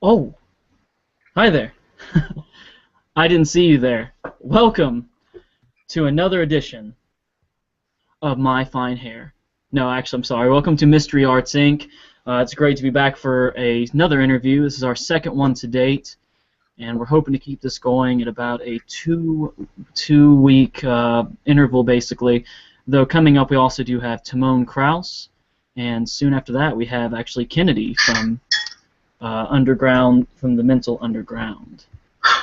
Oh, hi there. I didn't see you there. Welcome to another edition of My Fine Hair. No, actually, I'm sorry. Welcome to Mystery Arts Inc. It's great to be back for another interview. This is our second one to date, and we're hoping to keep this going at about a two week interval, basically. Though coming up, we also do have Timon Kraus, and soon after that, we have actually Kennedy from from the Mental Underground.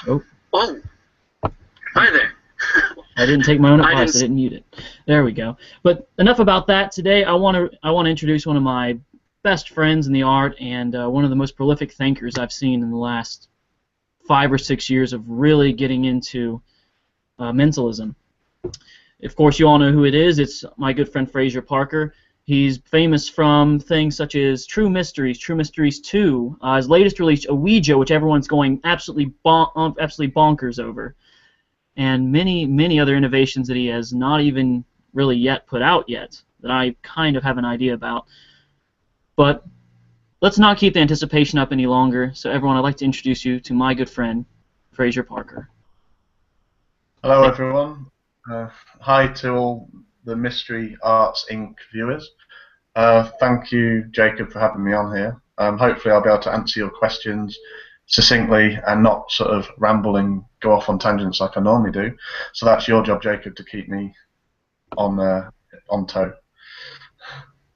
Oh. Oh, hi there. I didn't take my own advice. I didn't mute it. There we go. But enough about that. Today, I want to introduce one of my best friends in the art and one of the most prolific thinkers I've seen in the last 5 or 6 years of really getting into mentalism. Of course, you all know who it is. It's my good friend Fraser Parker. He's famous from things such as True Mysteries 2, his latest release, Ouija, which everyone's going absolutely bonkers over, and many other innovations that he has not even really yet put out yet, that I kind of have an idea about. But let's not keep the anticipation up any longer. So everyone, I'd like to introduce you to my good friend, Fraser Parker. Hello, everyone. Hi to all the Mystery Arts Inc. viewers. Thank you, Jacob, for having me on here. Hopefully I'll be able to answer your questions succinctly and not sort of ramble and go off on tangents like I normally do. So that's your job, Jacob, to keep me on toe.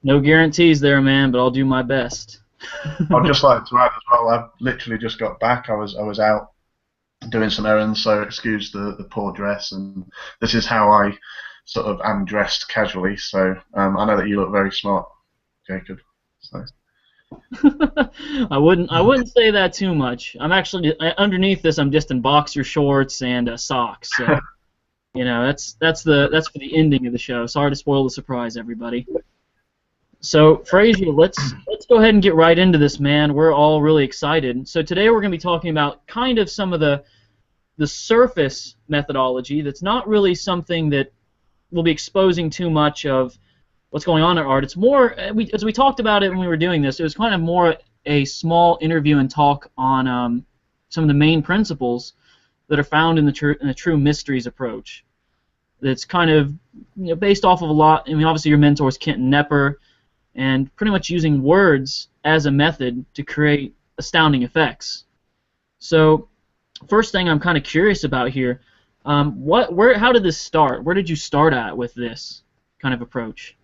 No guarantees there, man, but I'll do my best. I'd just like to add as well, I've literally just got back. I was out doing some errands, so excuse the poor dress, and this is how I sort of am dressed casually. So I know that you look very smart, Jacob. So. I wouldn't say that too much. I'm actually underneath this. I'm just in boxer shorts and socks. So, you know, that's for the ending of the show. Sorry to spoil the surprise, everybody. So, Fraser, let's go ahead and get right into this, man. We're all really excited. So today we're going to be talking about kind of some of the surface methodology. That's not really something that we'll be exposing too much of what's going on in art. It's more, as we talked about it when we were doing this, it was kind of more a small interview and talk on some of the main principles that are found in the True Mysteries approach. That's kind of based off of a lot. I mean, obviously your mentor is Kenton Knepper, and pretty much using words as a method to create astounding effects. So, first thing I'm kind of curious about here, how did this start? Where did you start at with this kind of approach?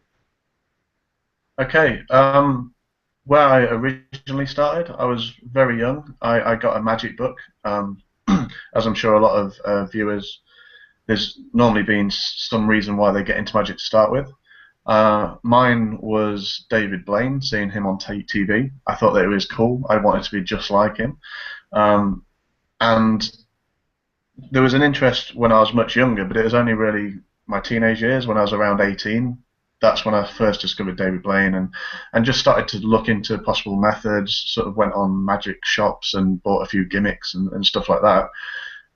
Okay, where I originally started, I was very young. I got a magic book, as I'm sure a lot of viewers, there's normally been some reason why they get into magic to start with. Mine was David Blaine, seeing him on TV. I thought that it was cool. I wanted to be just like him. And there was an interest when I was much younger, but it was only really my teenage years, when I was around 18. That's when I first discovered David Blaine and just started to look into possible methods, sort of went on magic shops and bought a few gimmicks and stuff like that.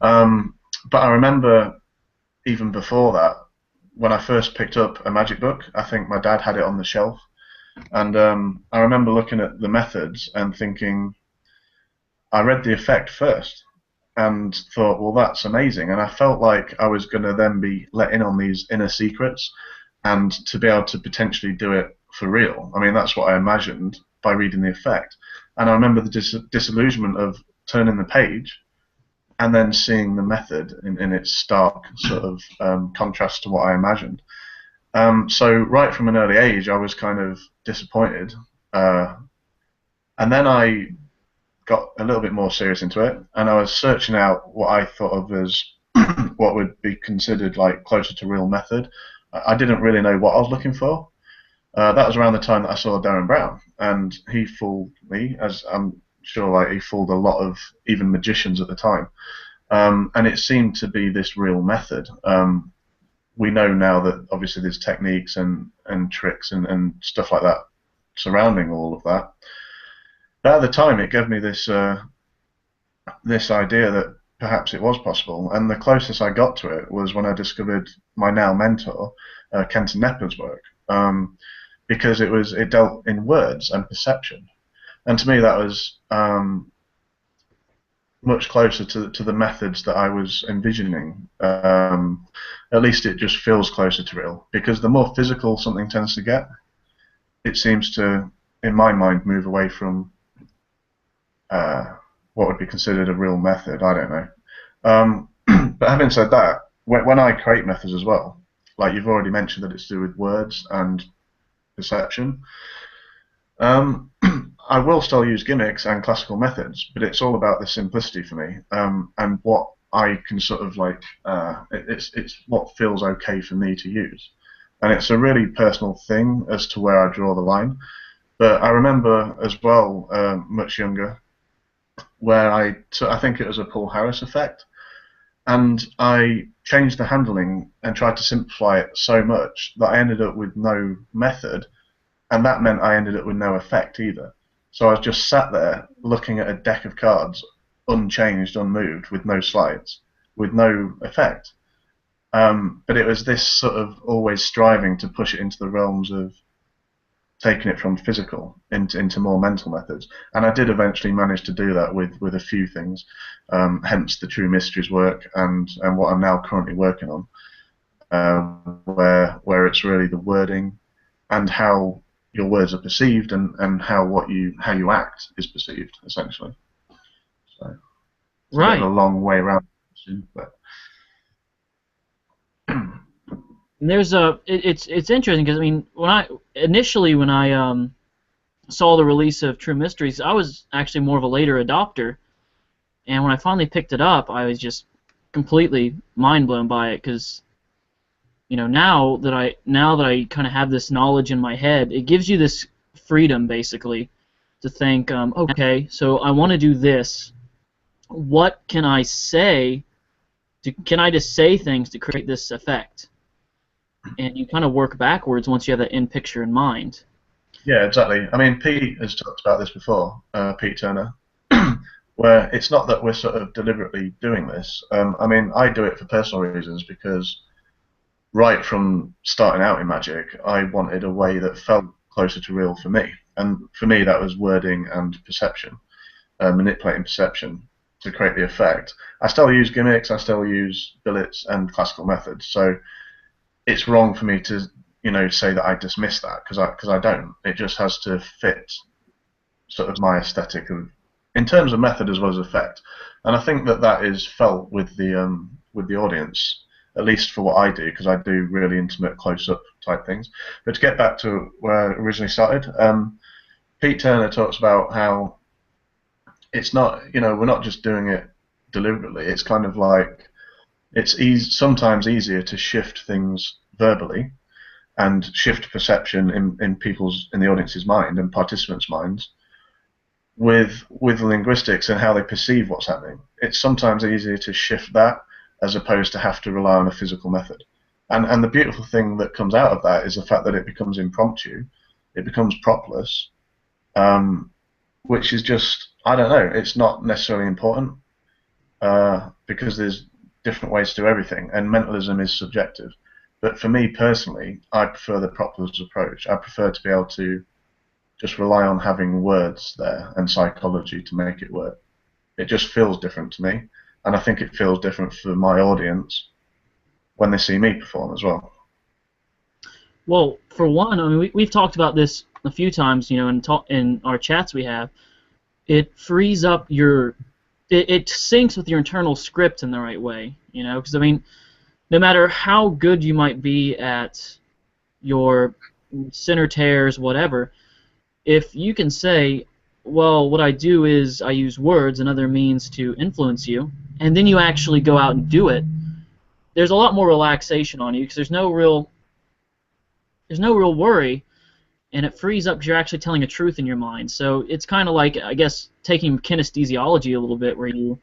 But I remember even before that, when I first picked up a magic book, I think my dad had it on the shelf, and I remember looking at the methods and thinking, I read the effect first and thought, well, that's amazing, and I felt like I was going to then be let in on these inner secrets and to be able to potentially do it for real. I mean, that's what I imagined by reading the effect, and I remember the disillusionment of turning the page and then seeing the method in its stark sort of contrast to what I imagined. So right from an early age, I was kind of disappointed. And then I got a little bit more serious into it, and I was searching out what I thought of as what would be considered like closer to real method. I didn't really know what I was looking for. That was around the time that I saw Darren Brown, and he fooled me, as I'm sure like he fooled a lot of even magicians at the time. And it seemed to be this real method. We know now that obviously there's techniques and tricks and stuff like that surrounding all of that. But at the time, it gave me this this idea that perhaps it was possible. And the closest I got to it was when I discovered my now mentor, Kenton Knepper's work, because it dealt in words and perception. And to me, that was much closer to the methods that I was envisioning. At least it just feels closer to real, because the more physical something tends to get, it seems to, in my mind, move away from what would be considered a real method. I don't know. But having said that, when I create methods as well, like you've already mentioned that it's to do with words and perception, I will still use gimmicks and classical methods, but it's all about the simplicity for me, and what I can sort of like. It's what feels okay for me to use, and it's a really personal thing as to where I draw the line. But I remember as well, much younger, where I think it was a Paul Harris effect, and I changed the handling and tried to simplify it so much that I ended up with no method, and that meant I ended up with no effect either. So I was just sat there looking at a deck of cards, unchanged, unmoved, with no slides, with no effect. But it was this sort of always striving to push it into the realms of taking it from physical into more mental methods. And I did eventually manage to do that with a few things, hence the True Mysteries work and what I'm now currently working on, where it's really the wording and how your words are perceived and how you act is perceived, essentially. So it's a bit of a long way around, but And it's interesting because I mean when I saw the release of True Mysteries, I was actually more of a later adopter, and when I finally picked it up, I was just completely mind blown by it because now that I kind of have this knowledge in my head, it gives you this freedom basically to think, okay, so I want to do this. What can I say? Can I just say things to create this effect? And you kind of work backwards once you have that end picture in mind. Yeah, exactly. I mean, Pete has talked about this before, Pete Turner, where it's not that we're sort of deliberately doing this. I mean, I do it for personal reasons because right from starting out in magic, I wanted a way that felt closer to real for me. And for me, that was wording and perception, manipulating perception to create the effect. I still use gimmicks, I still use billets and classical methods. So it's wrong for me to say that I dismiss that because I don't. It just has to fit sort of my aesthetic in terms of method as well as effect, and I think that is felt with the audience, at least for what I do, because I do really intimate close-up type things. But to get back to where I originally started, Pete Turner talks about how it's not we're not just doing it deliberately. It's kind of like it's sometimes easier to shift things verbally and shift perception in the audience's mind and participants' minds with linguistics and how they perceive what's happening. It's sometimes easier to shift that as opposed to have to rely on a physical method. And the beautiful thing that comes out of that is the fact that it becomes impromptu, it becomes propless, which is just, I don't know, it's not necessarily important because there's different ways to do everything, and mentalism is subjective. But for me personally, I prefer the propless approach. I prefer to be able to just rely on having words there and psychology to make it work. It just feels different to me, and I think it feels different for my audience when they see me perform as well. Well, for one, I mean, we've talked about this a few times, in our chats we have. It frees up it syncs with your internal script in the right way, because I mean, no matter how good you might be at your center tears, whatever, if you can say, well, what I do is I use words and other means to influence you, and then you actually go out and do it, there's a lot more relaxation on you because there's no real worry, and it frees up because you're actually telling a truth in your mind. So it's kind of like, I guess, taking kinesthesiology a little bit, where you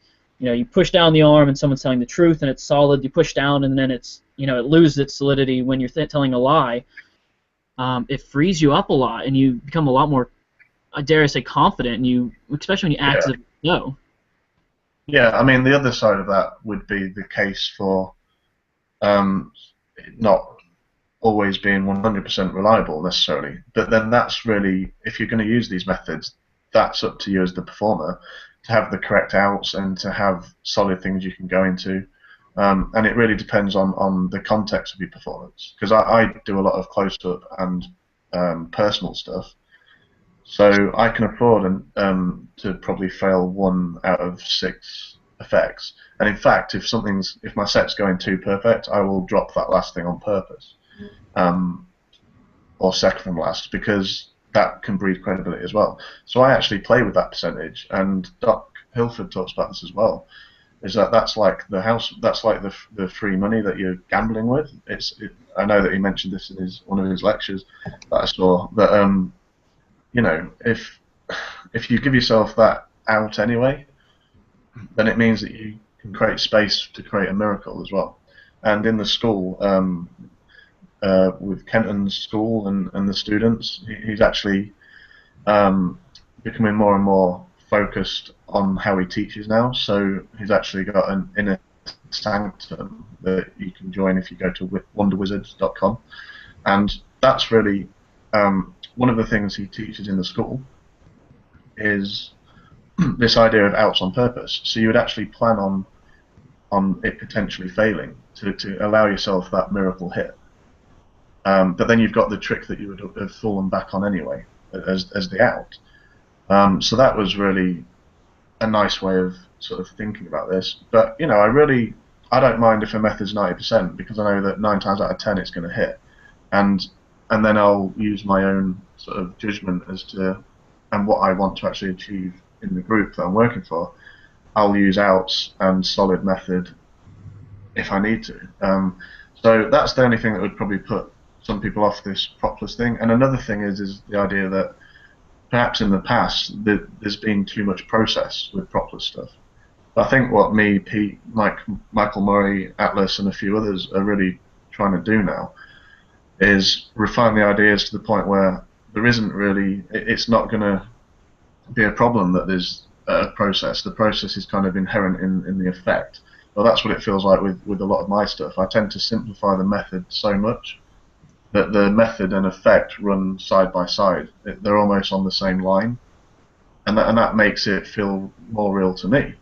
push down the arm and someone's telling the truth and it's solid. You push down and then it's it loses its solidity when you're telling a lie. It frees you up a lot and you become a lot more, I dare I say, confident. And especially when you act as if you know. Yeah, I mean, the other side of that would be the case for not always being 100% reliable necessarily. But then that's really, if you're going to use these methods, that's up to you as the performer. have the correct outs and to have solid things you can go into. And it really depends on the context of your performance, because I do a lot of close-up and personal stuff, so I can afford to probably fail 1 out of 6 effects. And in fact, if my set's going too perfect, I will drop that last thing on purpose, or second from last, because that can breed credibility as well. So I actually play with that percentage, and Doc Hilford talks about this as well. Is that's like that's like the free money that you're gambling with. I know that he mentioned this in one of his lectures that I saw, that you know, if you give yourself that out anyway, then it means that you can create space to create a miracle as well. And in the school, with Kenton's school and the students, he's actually becoming more and more focused on how he teaches now. So he's actually got an inner sanctum that you can join if you go to wonderwizards.com, and that's really one of the things he teaches in the school is this idea of outs on purpose. So you would actually plan on it potentially failing to allow yourself that miracle hit, but then you've got the trick that you would have fallen back on anyway as the out. So that was really a nice way of sort of thinking about this. But you know, I don't mind if a method's 90%, because I know that 9 times out of 10 it's going to hit, and then I'll use my own sort of judgment as to and what I want to actually achieve in the group that I'm working for. I'll use outs and solid method if I need to. So that's the only thing that would probably put some people off this propless thing. And another thing is the idea that perhaps in the past there's been too much process with propless stuff. But I think what me, Pete, Michael Murray, Atlas, and a few others are really trying to do now is refine the ideas to the point where there isn't really, it's not going to be a problem that there's a process. The process is kind of inherent in the effect. Well, that's what it feels like with a lot of my stuff. I tend to simplify the method so much that the method and effect run side by side. They're almost on the same line, and that makes it feel more real to me,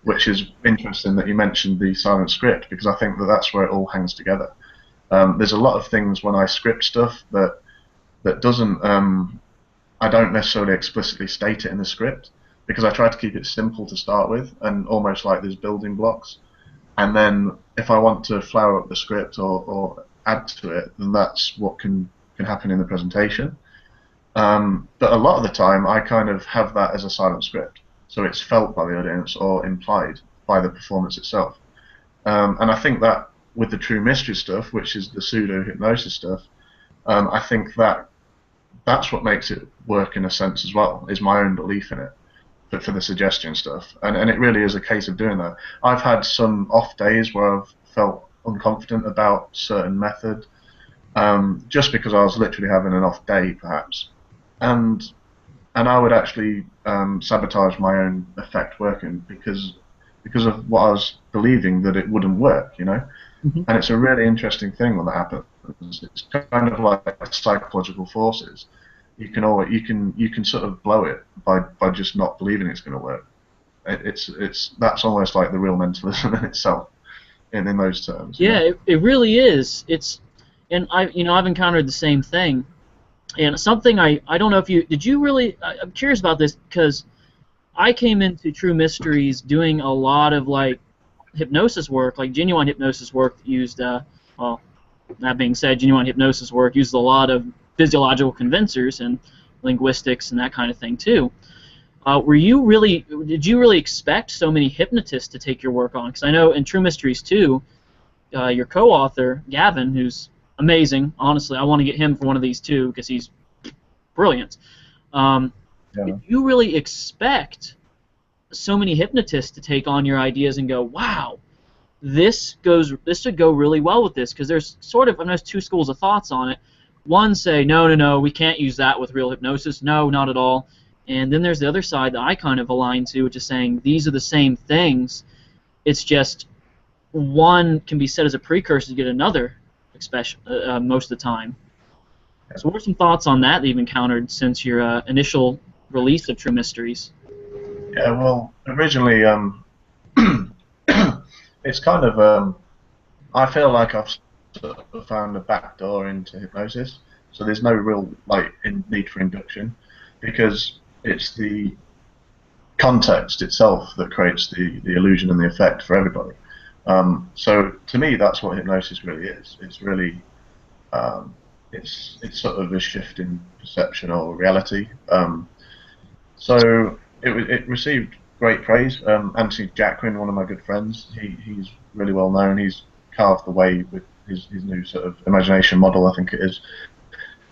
which is interesting that you mentioned the silent script, because I think that's where it all hangs together. There's a lot of things when I script stuff that doesn't, I don't necessarily explicitly state it in the script, because I try to keep it simple to start with, and almost like there's building blocks. And then if I want to flower up the script or add to it, then that's what can happen in the presentation. But a lot of the time, I kind of have that as a silent script, so it's felt by the audience or implied by the performance itself. And I think that with the true mystery stuff, which is the pseudo hypnosis stuff, I think that's what makes it work in a sense as well, is my own belief in it, but for the suggestion stuff. And it really is a case of doing that. I've had some off days where I've felt unconfident about certain method, just because I was literally having an off day, perhaps. And I would actually sabotage my own effect working because of what I was believing that it wouldn't work, you know. Mm-hmm. And it's a really interesting thing when that happens. It's kind of like psychological forces. You can sort of blow it by just not believing it's going to work. That's almost like the real mentalism in itself, in those terms. Yeah, it really is. And I've encountered the same thing. And something I don't know if did you really, I'm curious about this, because I came into True Mysteries doing a lot of like hypnosis work, like genuine hypnosis work that used, well, that being said, genuine hypnosis work uses a lot of physiological convincers and linguistics and that kind of thing too. Did you really expect so many hypnotists to take your work on? Because I know in True Mysteries 2, your co-author, Gavin, who's amazing, honestly, I want to get him for one of these too, because he's brilliant. Did you really expect so many hypnotists to take on your ideas and go, wow, this should go really well with this? Because there's there's two schools of thoughts on it. One say, no, we can't use that with real hypnosis. No, not at all. And then there's the other side that I kind of align to, which is saying these are the same things. It's just one can be set as a precursor to get another, especially most of the time. So what are some thoughts on that you've encountered since your initial release of True Mysteries? Yeah, well, originally, it's kind of, I feel like I've sort of found a back door into hypnosis, so there's no real need for induction, because it's the context itself that creates the illusion and the effect for everybody. So to me, that's what hypnosis really is. It's really um, it's sort of a shift in perception or reality. So it received great praise. Anthony Jacquin, one of my good friends, he's really well known. He's carved the way with his new sort of imagination model, I think it is,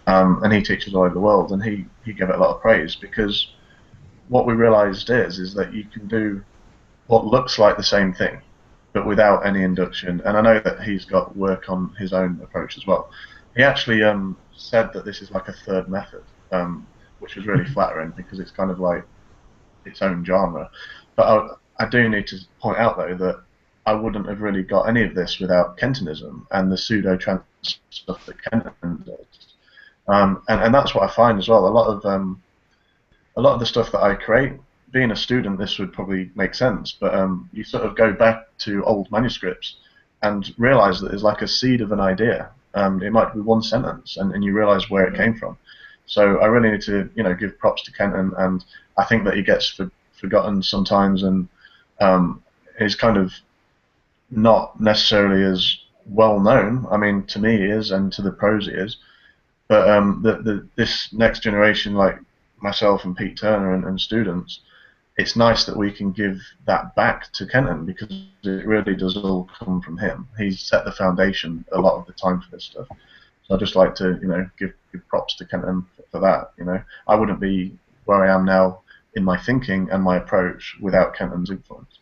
and he teaches all over the world. And he gave it a lot of praise because what we realised is that you can do what looks like the same thing, but without any induction. And I know that he's got work on his own approach as well. He actually said that this is like a third method, which was really flattering because it's kind of like its own genre. But I do need to point out though that I wouldn't have really got any of this without Kentonism and the pseudo-trance stuff that Kenton does. And that's what I find as well. A lot of the stuff that I create, being a student, this would probably make sense, but you sort of go back to old manuscripts and realize that there's like a seed of an idea. It might be one sentence, and you realize where it came from. So I really need to, give props to Kenton, and I think that he gets forgotten sometimes, and is kind of not necessarily as well known. I mean, to me he is, and to the pros he is. But this next generation, like myself and Pete Turner and students, it's nice that we can give that back to Kenton because it really does all come from him. He's set the foundation a lot of the time for this stuff. So I just like to, give props to Kenton for that. I wouldn't be where I am now in my thinking and my approach without Kenton's influence.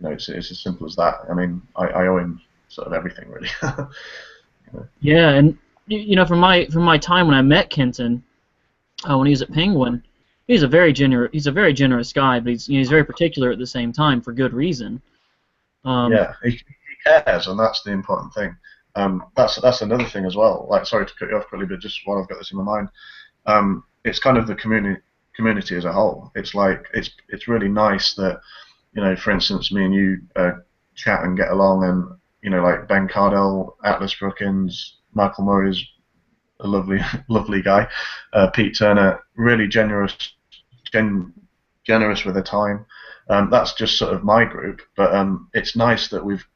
It's as simple as that. I mean, I owe him sort of everything really. Yeah, and from my time when I met Kenton, when he was at Penguin, he's a very generous guy, but he's very particular at the same time for good reason. Yeah, he cares, and that's the important thing. That's another thing as well. Like, sorry to cut you off quickly, but just while I've got this in my mind, it's kind of the community as a whole. It's like it's really nice that for instance, me and you chat and get along, and like Ben Cardell, Atlas Brookins, Michael Murray's a lovely lovely guy, Pete Turner, really generous with their time. That's just sort of my group, but it's nice that we've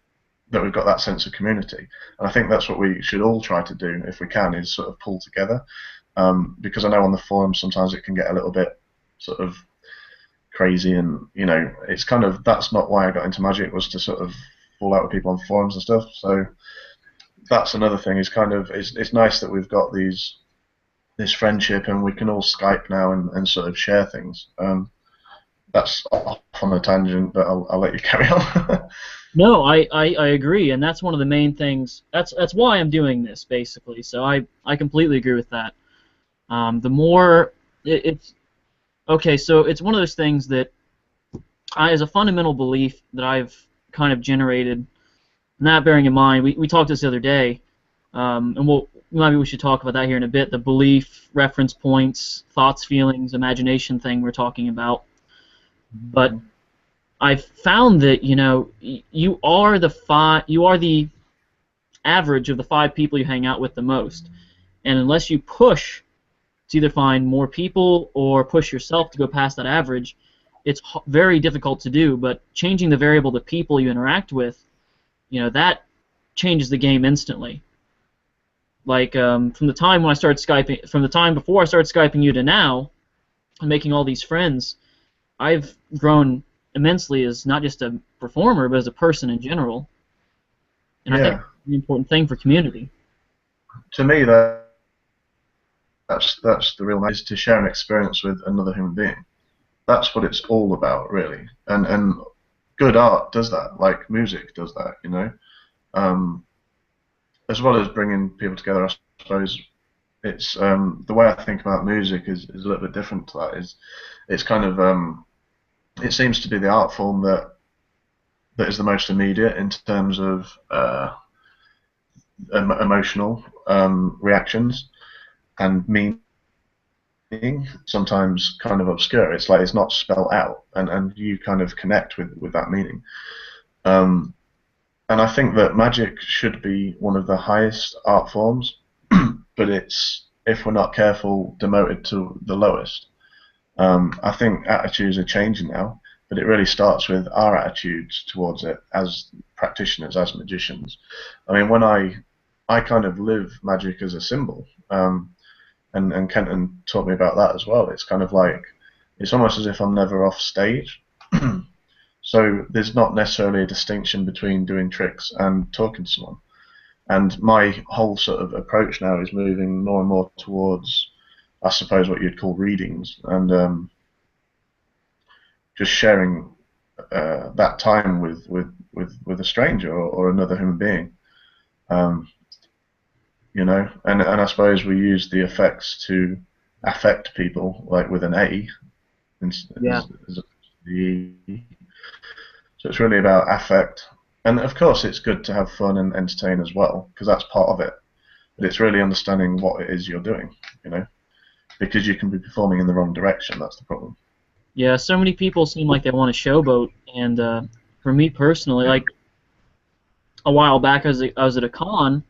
got that sense of community, and I think that's what we should all try to do if we can, is sort of pull together, because I know on the forums sometimes it can get a little bit sort of crazy, and it's kind of, that's not why I got into magic, was to sort of fall out with people on forums and stuff. So that's another thing, is kind of it's nice that we've got this friendship and we can all Skype now and sort of share things. That's off on a tangent, but I'll let you carry on. No, I agree, and that's one of the main things. That's why I'm doing this, basically. So I completely agree with that. The more it's okay, so it's one of those things that as a fundamental belief that I've kind of generated, and that bearing in mind, we talked this the other day, and maybe we should talk about that here in a bit, the belief, reference points, thoughts, feelings, imagination thing we're talking about. But I've found that you are the average of the 5 people you hang out with the most, and unless you push to either find more people or push yourself to go past that average, it's very difficult to do. But changing the variable to people you interact with, that changes the game instantly. Like from the time when I started Skyping, from the time before I started Skyping you to now, and making all these friends, I've grown immensely as not just a performer, but as a person in general. And I think that's an important thing for community. To me, that's the real message, to share an experience with another human being. That's what it's all about, really. And good art does that, like music does that, as well as bringing people together. I suppose it's the way I think about music is a little bit different to that. It's kind of it seems to be the art form that is the most immediate in terms of emotional reactions and meaning sometimes kind of obscure. It's like it's not spelled out, and you kind of connect with that meaning. Um, and I think that magic should be one of the highest art forms, but it's, if we're not careful, demoted to the lowest. I think attitudes are changing now, but it really starts with our attitudes towards it as practitioners, as magicians. I mean, when I kind of live magic as a symbol, and Kenton taught me about that as well. It's kind of like, it's almost as if I'm never off stage. So there's not necessarily a distinction between doing tricks and talking to someone. And my whole sort of approach now is moving more and more towards, I suppose, what you'd call readings, and just sharing that time with a stranger, or another human being. Um, and I suppose we use the effects to affect people, like with an A, Yeah. as a the E. So it's really about affect, and of course it's good to have fun and entertain as well, because that's part of it. But it's really understanding what it is you're doing, because you can be performing in the wrong direction. That's the problem. Yeah, so many people seem like they want to showboat, and for me personally, like a while back, I was at a con,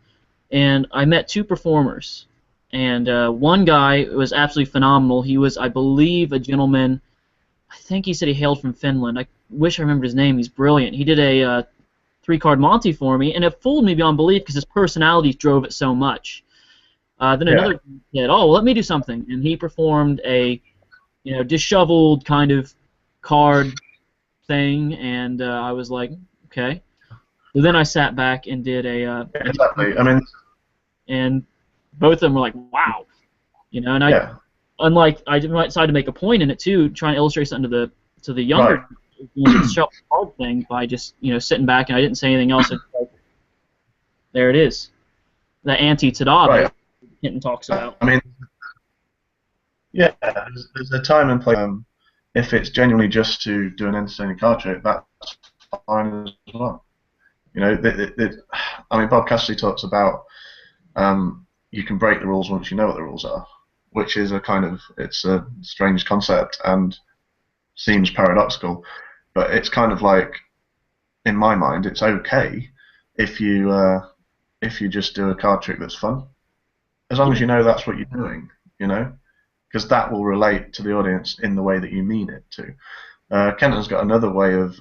and I met two performers, and one guy was absolutely phenomenal. He was, I believe, a gentleman. I think he said he hailed from Finland. I wish I remembered his name. He's brilliant. He did a three-card Monty for me, and it fooled me beyond belief because his personality drove it so much. Then Yeah. another said, "Oh, well, let me do something," and he performed a disheveled kind of card thing, and I was like, okay. But then I sat back and did Exactly. I mean, and both of them were like, wow, and yeah. I decided to make a point in it too, trying to illustrate something to the Right. younger doing the shuffle card thing by just sitting back, and I didn't say anything else. Like, there it is, the anti-Tada Right. Hinton talks about. I mean, yeah. There's a time and place. If it's genuinely just to do an entertaining card trick, that's fine as well. I mean, Bob Cassidy talks about you can break the rules once you know what the rules are, which is it's a strange concept and seems paradoxical, but it's kind of like, in my mind, it's okay if you just do a card trick that's fun, as long as you know that's what you're doing, because that will relate to the audience in the way that you mean it to. Kenton's got another way of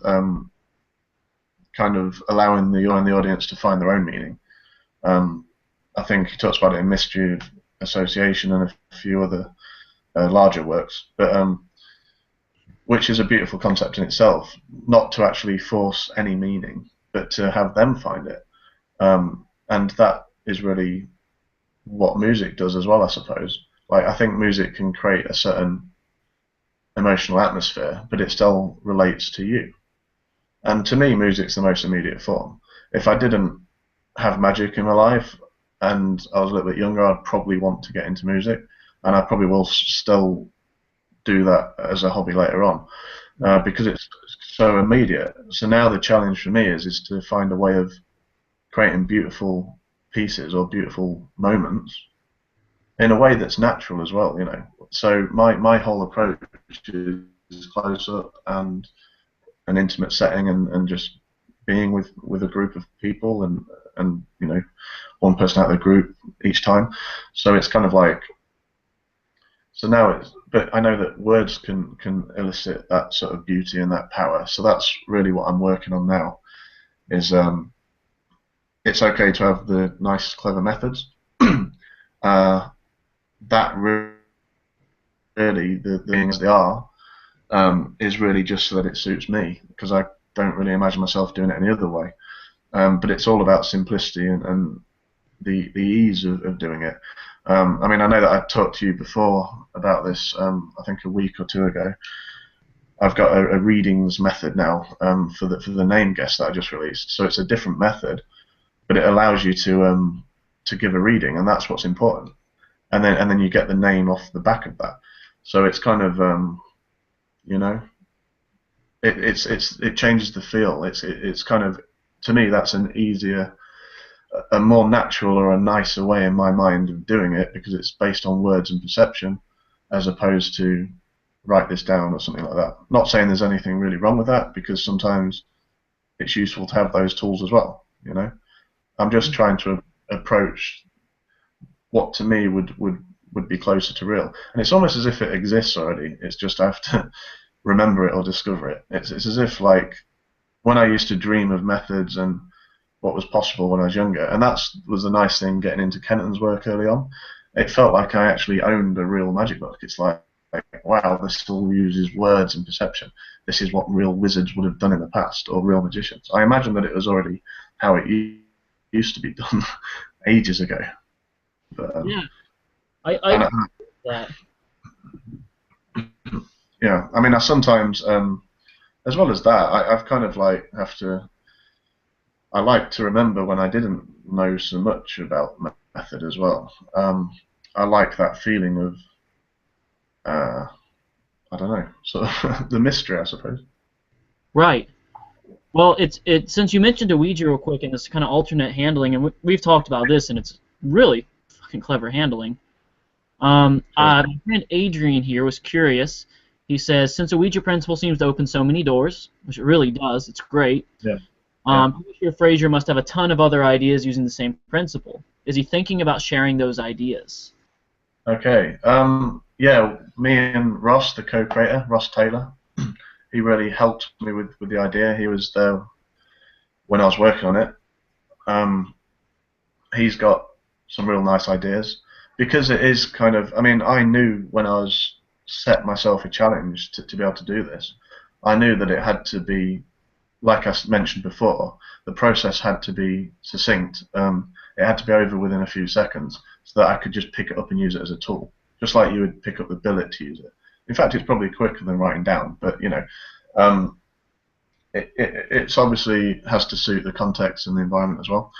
kind of allowing the audience to find their own meaning. I think he talks about it in Mystery of Association and a few other larger works, but which is a beautiful concept in itself, not to actually force any meaning, but to have them find it. And that is really what music does as well, I suppose. Like, I think music can create a certain emotional atmosphere, but it still relates to you. And to me, music's the most immediate form. If I didn't have magic in my life and I was a little bit younger, I'd probably want to get into music, and I probably will still do that as a hobby later on, because it's so immediate. So now the challenge for me is to find a way of creating beautiful pieces or beautiful moments in a way that's natural as well. So my whole approach is close up and an intimate setting, and just being with a group of people, and one person out of the group each time. So it's kind of like, so now but I know that words can elicit that sort of beauty and that power. So that's really what I'm working on now. Is it's okay to have the nice, clever methods. That really, the things they are, is really just so that it suits me, because I don't really imagine myself doing it any other way. But it's all about simplicity and the ease of doing it. I mean, I know that I talked to you before about this, I think a week or two ago. I've got a readings method now, for the name guest that I just released. So it's a different method, but it allows you to give a reading, and that's what's important. And then you get the name off the back of that. So it's kind of it changes the feel. It's kind of, to me, that's an easier, a more natural or a nicer way in my mind of doing it, because it's based on words and perception, as opposed to write this down or something like that. Not saying there's anything really wrong with that, because sometimes it's useful to have those tools as well. You know, I'm just trying to approach what to me would be closer to real, and it's almost as if it exists already. It's just I have to remember it or discover it. It's as if, like, when I used to dream of methods and what was possible when I was younger, and that was the nice thing getting into Kenton's work early on. It felt like I actually owned a real magic book. It's like, wow, this still uses words and perception. This is what real wizards would have done in the past, or real magicians. I imagine that it was already how it used to be done ages ago. But, yeah, I that. yeah, I mean, I sometimes, as well as that, I've kind of like have to. I like to remember when I didn't know so much about method as well. I like that feeling of, I don't know, sort of the mystery, I suppose. Right. Well, it's since you mentioned a Ouija real quick and this kind of alternate handling, and we've talked about this, and it's really fucking clever handling. My friend Adrian here was curious. He says, since a Ouija principle seems to open so many doors, which it really does, it's great. Yeah. I'm sure Fraser must have a ton of other ideas using the same principle. Is he thinking about sharing those ideas? Okay. Yeah, me and Ross, the co-creator, Ross Taylor, he really helped me with the idea. He was there when I was working on it. He's got some real nice ideas, because it is kind of, I mean, I knew when I was set myself a challenge to be able to do this, I knew that it had to be, like I mentioned before, the process had to be succinct. It had to be over within a few seconds, so that I could just pick it up and use it as a tool, just like you would pick up the billet to use it. In fact, it's probably quicker than writing down, but you know, it's obviously has to suit the context and the environment as well.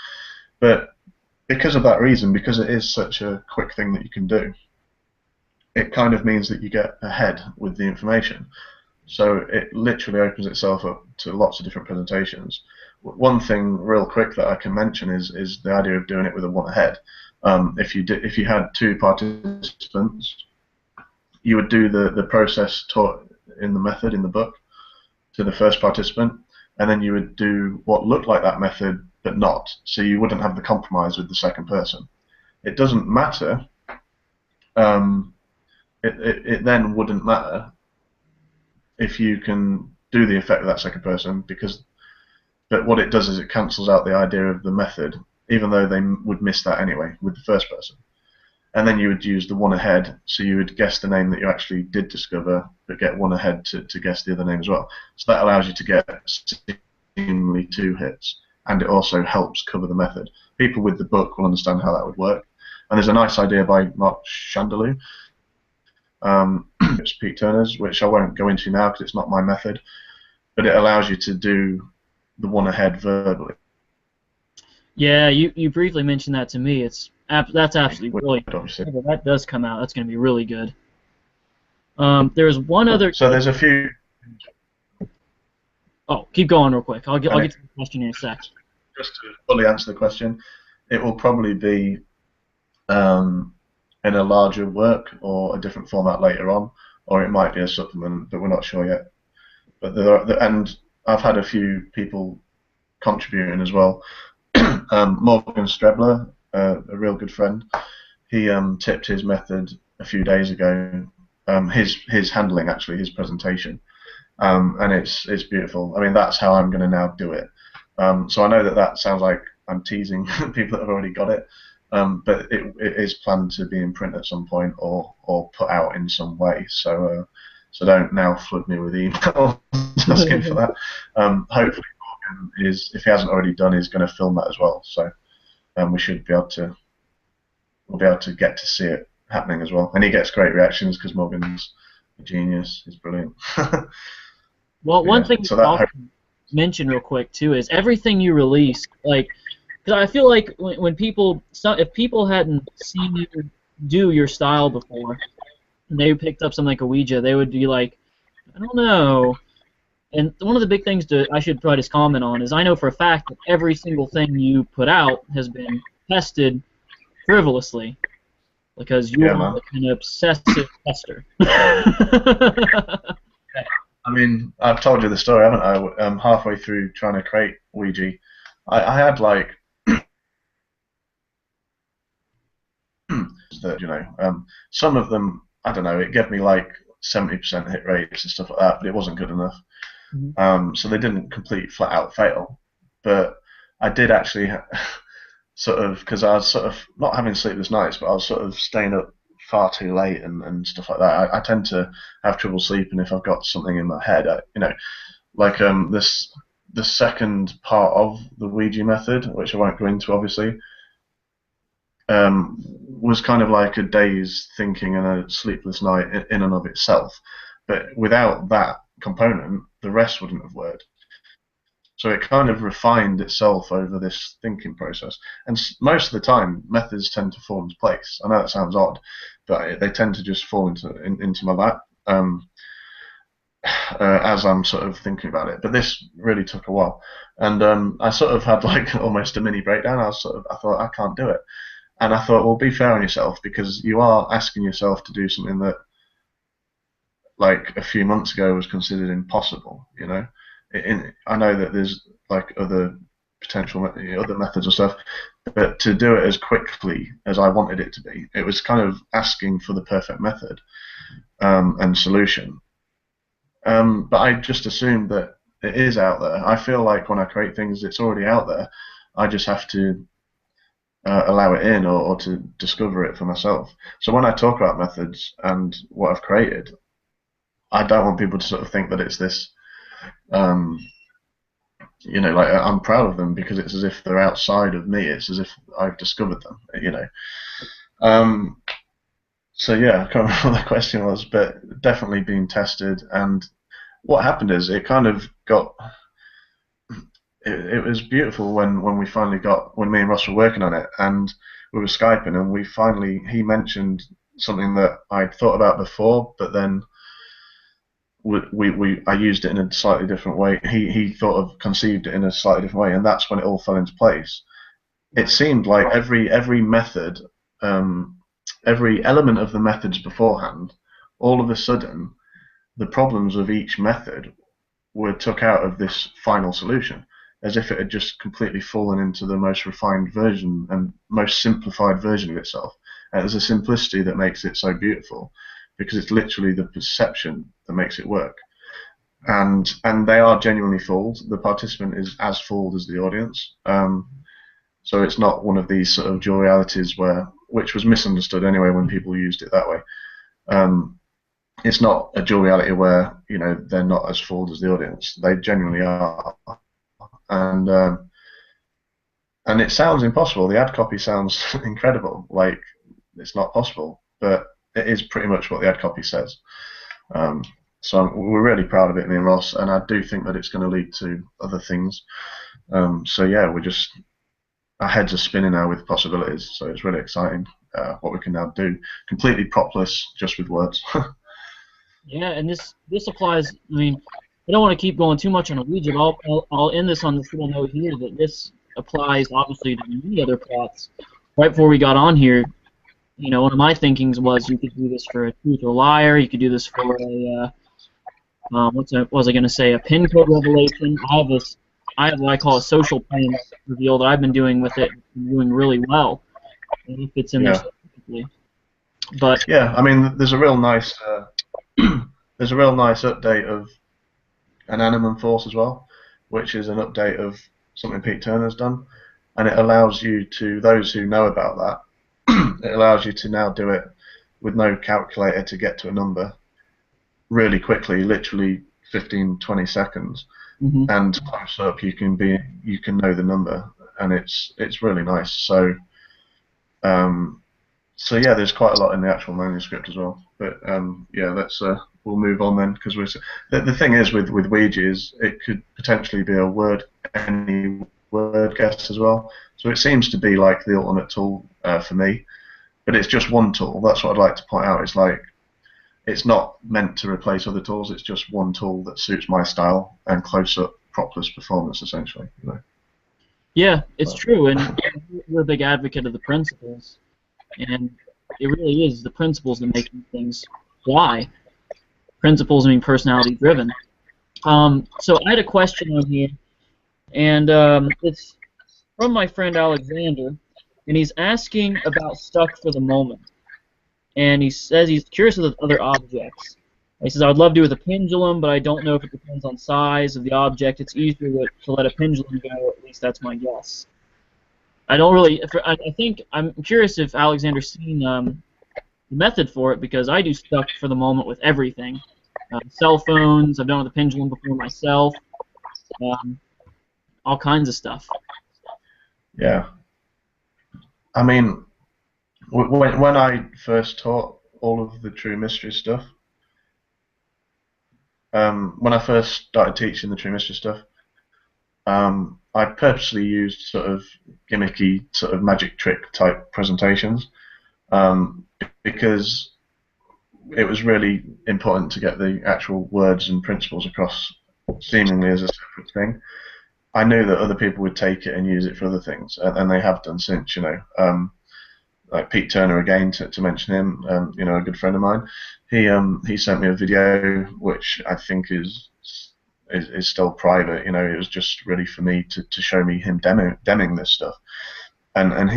But because of that reason, because it is such a quick thing that you can do, it kind of means that you get ahead with the information. So it literally opens itself up to lots of different presentations. One thing real quick that I can mention is the idea of doing it with a one ahead. If you had two participants, you would do the process taught in the method in the book to the first participant, and then you would do what looked like that method but not. So you wouldn't have the compromise with the second person. It doesn't matter. It then wouldn't matter if you can do the effect of that second person, but what it does is it cancels out the idea of the method, even though they would miss that anyway with the first person. And then you would use the one ahead, so you would guess the name that you actually did discover, but get one ahead to guess the other name as well. So that allows you to get seemingly 2 hits, and it also helps cover the method. People with the book will understand how that would work. And there's a nice idea by Mark Chandelier, it's Pete Turner's, which I won't go into now because it's not my method, but it allows you to do the one ahead verbally. Yeah, you briefly mentioned that to me. That's absolutely brilliant. If that does come out, that's going to be really good. There's one other. So there's a few. Oh, keep going real quick. I'll get to the question in a sec. Just to fully answer the question, it will probably be in a larger work or a different format later on, or it might be a supplement, but we're not sure yet. But and I've had a few people contributing as well. Morgan Strebler, a real good friend, he tipped his method a few days ago. His handling, actually, his presentation, and it's beautiful. I mean, that's how I'm going to now do it. So I know that sounds like I'm teasing people that have already got it. But it is planned to be in print at some point or put out in some way. So don't now flood me with emails asking for that. Hopefully Morgan is, if he hasn't already done, is going to film that as well. So we should be able to get to see it happening as well. And he gets great reactions because Morgan's a genius. He's brilliant. Well, one thing I'll mention real quick too is everything you release, like. Because I feel like when people, if people hadn't seen you do your style before, and they picked up something like a Ouija, they would be like, I don't know. And one of the big things I should probably just comment on is I know for a fact that every single thing you put out has been tested frivolously. because you Yeah, are man. an obsessive tester. I mean, I've told you the story, haven't I? Halfway through trying to create Ouija, I had like that, some of them, I don't know, it gave me like 70% hit rates and stuff like that, but it wasn't good enough. Mhm. So they didn't complete flat out fail, but I did actually sort of, because I was sort of not having sleepless nights, but I was sort of staying up far too late and stuff like that. I tend to have trouble sleeping if I've got something in my head. Like this the second part of the Ouija method, which I won't go into obviously, was kind of like a day's thinking and a sleepless night in and of itself. But without that component, the rest wouldn't have worked. So it kind of refined itself over this thinking process. And most of the time, methods tend to fall into place. I know that sounds odd, but they tend to just fall into my lap as I'm sort of thinking about it. But this really took a while, and I sort of had like almost a mini breakdown. I thought I can't do it, and I thought, well, be fair on yourself, because you are asking yourself to do something that, like a few months ago, was considered impossible. I know that there's like other potential other methods and stuff, but to do it as quickly as I wanted it to be, it was kind of asking for the perfect method and solution. But I just assumed that it is out there. I feel like when I create things, it's already out there. I just have to allow it in, or to discover it for myself. So when I talk about methods and what I've created, I don't want people to sort of think that it's this, like I'm proud of them, because it's as if they're outside of me. It's as if I've discovered them. So yeah, I can't remember what the question was, but definitely being tested. And what happened is it kind of got. It was beautiful when we finally when me and Ross were working on it, and we were Skyping, and he mentioned something that I'd thought about before, but then I used it in a slightly different way. He thought of conceived it in a slightly different way, and that's when it all fell into place. It seemed like every method, every element of the methods beforehand, all of a sudden, the problems of each method were took out of this final solution, as if it had just completely fallen into the most refined version and most simplified version of itself. And there's a simplicity that makes it so beautiful, because it's literally the perception that makes it work. And they are genuinely fooled. The participant is as fooled as the audience. So it's not one of these sort of dual realities which was misunderstood anyway when people used it that way. It's not a dual reality where they're not as fooled as the audience. They genuinely are, and it sounds impossible. The ad copy sounds incredible, like it's not possible, but it is pretty much what the ad copy says. So we're really proud of it, me and Ross, and I do think that it's going to lead to other things. So yeah, our heads are spinning now with possibilities. So it's really exciting what we can now do, completely propless, just with words. Yeah, and this applies. I mean, I don't want to keep going too much on a Ouija, but I'll end this on this little note here that this applies obviously to many other plots. Right before we got on here, one of my thinkings was you could do this for a truth or liar. You could do this for a what was I going to say? A pin code revelation. I have what I call a social pin reveal that I've been doing with it, doing really well. And it fits in there specifically. But yeah, I mean, there's a real nice update of an Animum Force as well, which is an update of something Pete Turner's done, and it allows you to, those who know about that, it allows you to now do it with no calculator to get to a number really quickly, literally 15-20 seconds, and close up you can know the number, and it's really nice. So yeah, there's quite a lot in the actual manuscript as well. But yeah, we'll move on then, because the thing is with Ouija is it could potentially be any word guess as well. So it seems to be like the ultimate tool for me, but it's just one tool. That's what I'd like to point out. It's like it's not meant to replace other tools. It's just one tool that suits my style and close-up propless performance, essentially. Yeah, it's true, and you're a big advocate of the principles. And it really is the principles that make these things fly. Principles mean personality driven. So I had a question on here, and it's from my friend Alexander, and he's asking about stuck for the moment. And he says he's curious with other objects. He says, I would love to do with a pendulum, but I don't know if it depends on size of the object. It's easier to let a pendulum go, at least that's my guess. I don't really, I think, I'm curious if Alexander's seen the method for it, because I do stuck for the moment with everything. Cell phones, I've done with a pendulum before myself, all kinds of stuff. Yeah. I mean, when I first taught all of the True Mystery stuff, when I first started teaching the True Mystery stuff, I purposely used sort of gimmicky, sort of magic trick type presentations, because it was really important to get the actual words and principles across seemingly as a separate thing. I knew that other people would take it and use it for other things, and they have done since, you know. Like Pete Turner again, to mention him, you know, a good friend of mine. He sent me a video which I think is still private. You know, it was just really for me to show me him demoing this stuff, and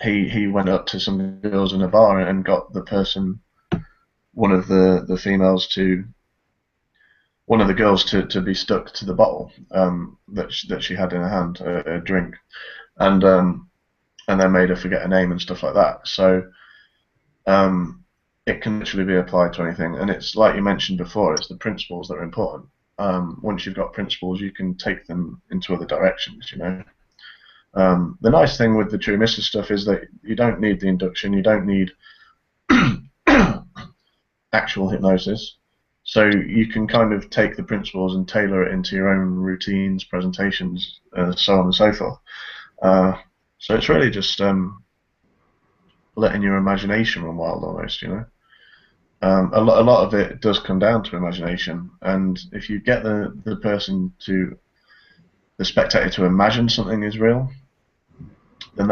he went up to some girls in a bar and got the person, one of the females to. One of the girls to be stuck to the bottle that she had in her hand, a drink, and then made her forget her name and stuff like that. So it can literally be applied to anything, and it's like you mentioned before, it's the principles that are important. Once you've got principles, you can take them into other directions, you know. The nice thing with the True Mystery stuff is that you don't need the induction, you don't need actual hypnosis. So you can kind of take the principles and tailor it into your own routines, presentations, so on and so forth. So it's really just letting your imagination run wild, almost, you know. A lot of it does come down to imagination, and if you get the spectator to imagine something is real, then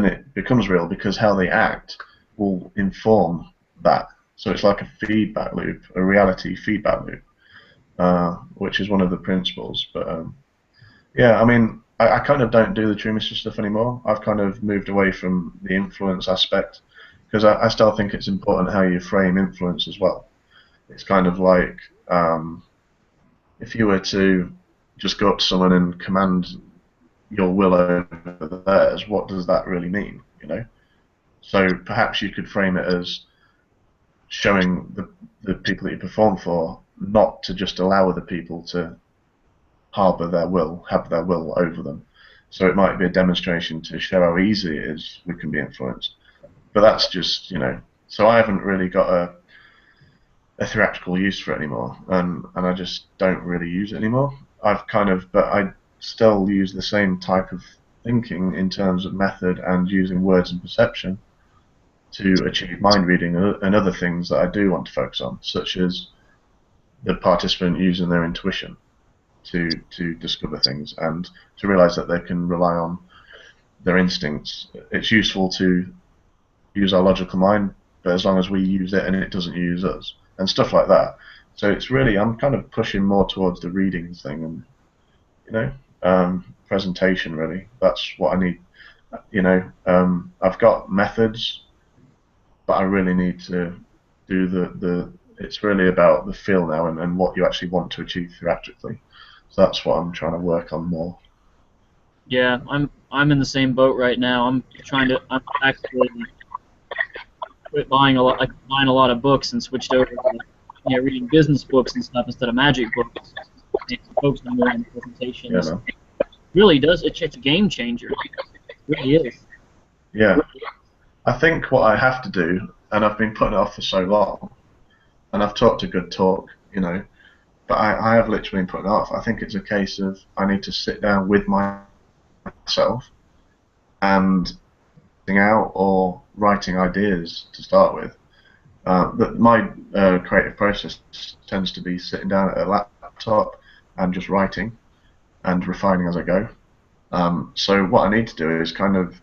it becomes real, because how they act will inform that. So it's like a feedback loop, a reality feedback loop, which is one of the principles. But yeah, I mean, I kind of don't do the True Mystery stuff anymore. I've kind of moved away from the influence aspect, because I still think it's important how you frame influence as well. It's kind of like if you were to just go up to someone and command your will over theirs, what does that really mean, you know? So perhaps you could frame it as showing the people that you perform for not to just allow other people to harbour their will, have their will over them. So it might be a demonstration to show how easy it is we can be influenced. But that's just, you know, so I haven't really got a theatrical use for it anymore, and I just don't really use it anymore. But I still use the same type of thinking in terms of method and using words and perception to achieve mind reading and other things that I do want to focus on, such as the participant using their intuition to discover things and to realize that they can rely on their instincts. It's useful to use our logical mind, but as long as we use it and it doesn't use us, and stuff like that. So it's really, I'm kind of pushing more towards the reading thing, and, you know, presentation, really. That's what I need. You know, I've got methods, but I really need to do it's really about the feel now, and what you actually want to achieve theatrically. So that's what I'm trying to work on more. Yeah, I'm in the same boat right now. I'm actually quit buying buying a lot of books and switched over to, you know, reading business books and stuff instead of magic books. And focusing more on presentations. Yeah, really does, it's a game changer. It really is. Yeah. I think what I have to do, and I've been putting it off for so long, and I've talked a good talk, you know, but I have literally been putting it off. I think it's a case of I need to sit down with myself and out or writing ideas to start with. But my creative process tends to be sitting down at a laptop and just writing and refining as I go. So what I need to do is kind of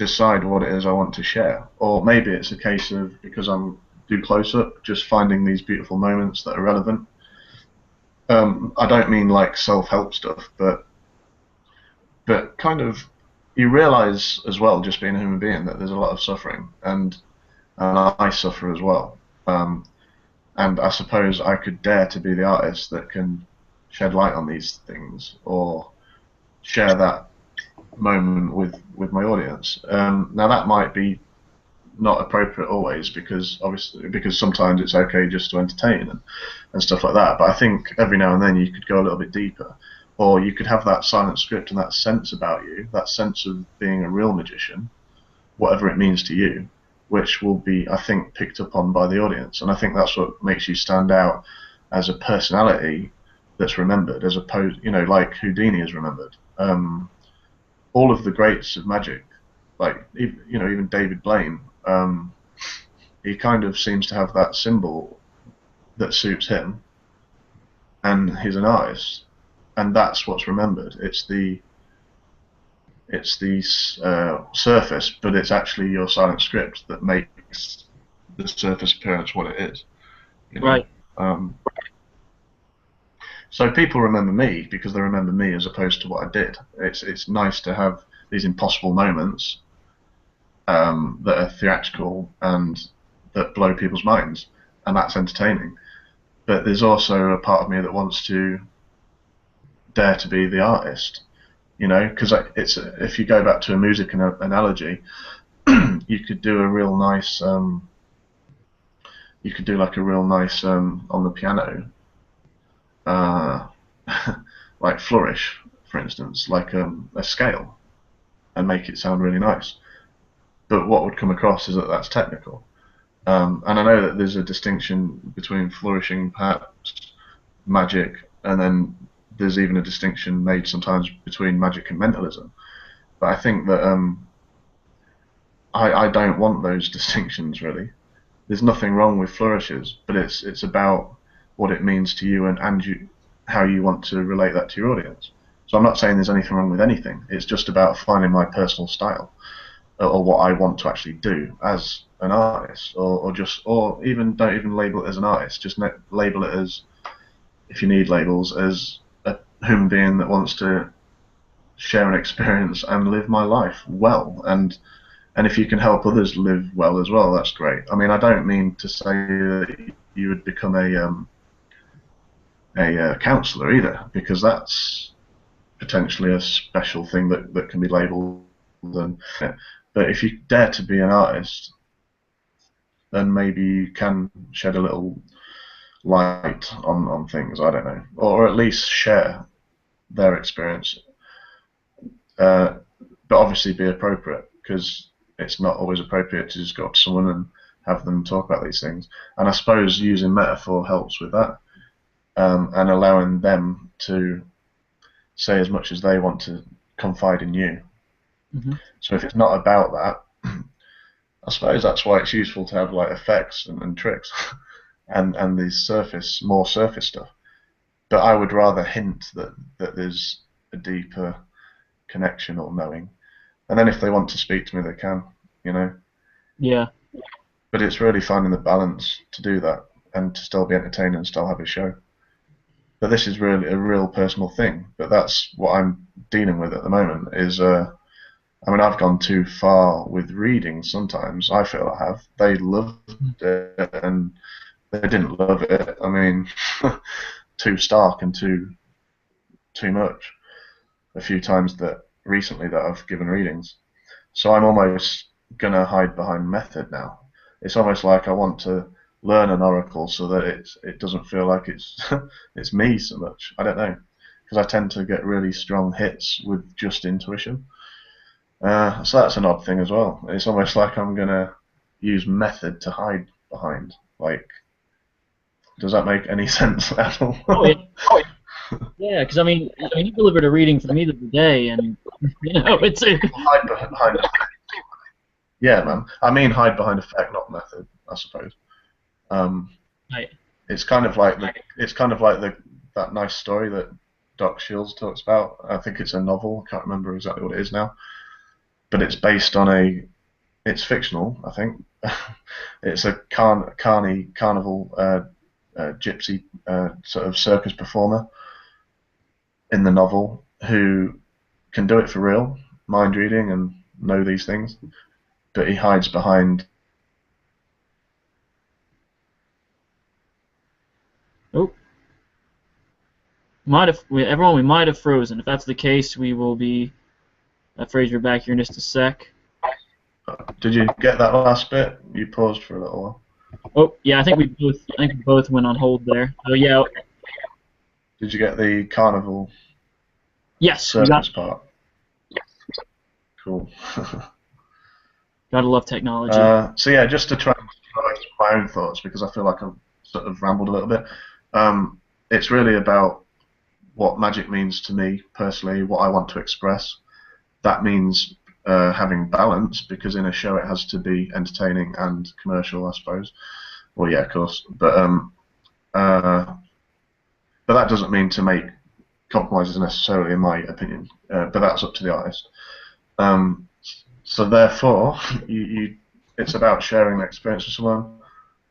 decide what it is I want to share. Or maybe it's a case of, because I'm do close up, just finding these beautiful moments that are relevant. I don't mean like self-help stuff, but kind of, you realize as well, just being a human being, that there's a lot of suffering, and I suffer as well. And I suppose I could dare to be the artist that can shed light on these things, or share that moment with my audience. Now that might be not appropriate always, because sometimes it's okay just to entertain and stuff like that. But I think every now and then you could go a little bit deeper, or you could have that silent script and that sense about you, that sense of being a real magician, whatever it means to you, which will be, I think, picked up on by the audience. And I think that's what makes you stand out as a personality that's remembered, as opposed, like Houdini is remembered. All of the greats of magic, like even David Blaine, he kind of seems to have that symbol that suits him, and he's an artist, and that's what's remembered. It's the surface, but it's actually your silent script that makes the surface appearance what it is. Right. So people remember me because they remember me as opposed to what I did. It's nice to have these impossible moments that are theatrical and that blow people's minds, and that's entertaining. But there's also a part of me that wants to dare to be the artist, because if you go back to a music analogy, you could do a real nice, on the piano, like flourish, for instance, like a scale, and make it sound really nice. But what would come across is that that's technical. And I know that there's a distinction between flourishing, perhaps, magic, and then there's even a distinction made sometimes between magic and mentalism. But I think that I don't want those distinctions, really. There's nothing wrong with flourishes, but it's about what it means to you, and how you want to relate that to your audience. So I'm not saying there's anything wrong with anything. It's just about finding my personal style, or what I want to actually do as an artist, or even don't even label it as an artist. Just label it as, if you need labels, as a human being that wants to share an experience and live my life well. And if you can help others live well as well, that's great. I mean, I don't mean to say that you would become a counsellor either, because that's potentially a special thing that can be labelled. But if you dare to be an artist, then maybe you can shed a little light on things, I don't know, or at least share their experience. But obviously be appropriate, because it's not always appropriate to just go up to someone and have them talk about these things. And I suppose using metaphor helps with that, and allowing them to say as much as they want to confide in you. Mm-hmm. So if it's not about that, I suppose that's why it's useful to have like effects and tricks and these more surface stuff. But I would rather hint that there's a deeper connection or knowing, and then if they want to speak to me, they can, Yeah. But it's really finding the balance to do that, and to still be entertaining and still have a show. But this is really a real personal thing. But that's what I'm dealing with at the moment. I've gone too far with reading sometimes. I feel I have. They loved it, and they didn't love it. I mean, too stark and too much. A few times recently that I've given readings. So I'm almost gonna hide behind method now. It's almost like I want to learn an oracle so that it doesn't feel like it's it's me so much. I don't know, because I tend to get really strong hits with just intuition. So that's an odd thing as well. It's almost like I'm gonna use method to hide behind. Like, does that make any sense at all? Oh yeah. Yeah, because I mean, you delivered a reading for me the other day, and it's Hide behind. Yeah, man. I mean, hide behind effect, not method, I suppose. right. It's kind of like that nice story that Doc Shields talks about. I think it's a novel. I can't remember exactly what it is now. but it's based on it's fictional, I think. It's a carnival gypsy sort of circus performer in the novel who can do it for real, mind reading and know these things, but he hides behind. Oh, everyone, we might have frozen. If that's the case, we will be Fraser back here in just a sec. Did you get that last bit? You paused for a little while. Oh, yeah, I think we both went on hold there. So yeah. Did you get the carnival? Yes. Circus part. Cool. Gotta love technology. So yeah, just to try and summarize my own thoughts, because I feel like I've sort of rambled a little bit. It's really about what magic means to me personally, what I want to express. That means having balance, because in a show it has to be entertaining and commercial, I suppose. Well, yeah, of course, but that doesn't mean to make compromises necessarily, in my opinion. But that's up to the artist. So therefore, it's about sharing the experience with someone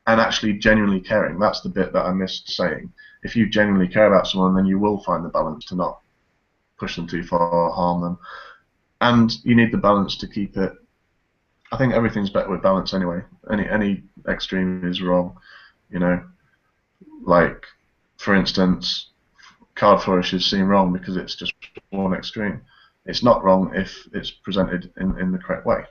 and actually genuinely caring. That's the bit that I missed saying. If you genuinely care about someone, then you will find the balance to not push them too far or harm them. And you need the balance to keep it. I think everything's better with balance anyway. Any extreme is wrong, you know. Like, for instance, card flourishes seem wrong because it's just one extreme. It's not wrong if it's presented in the correct way.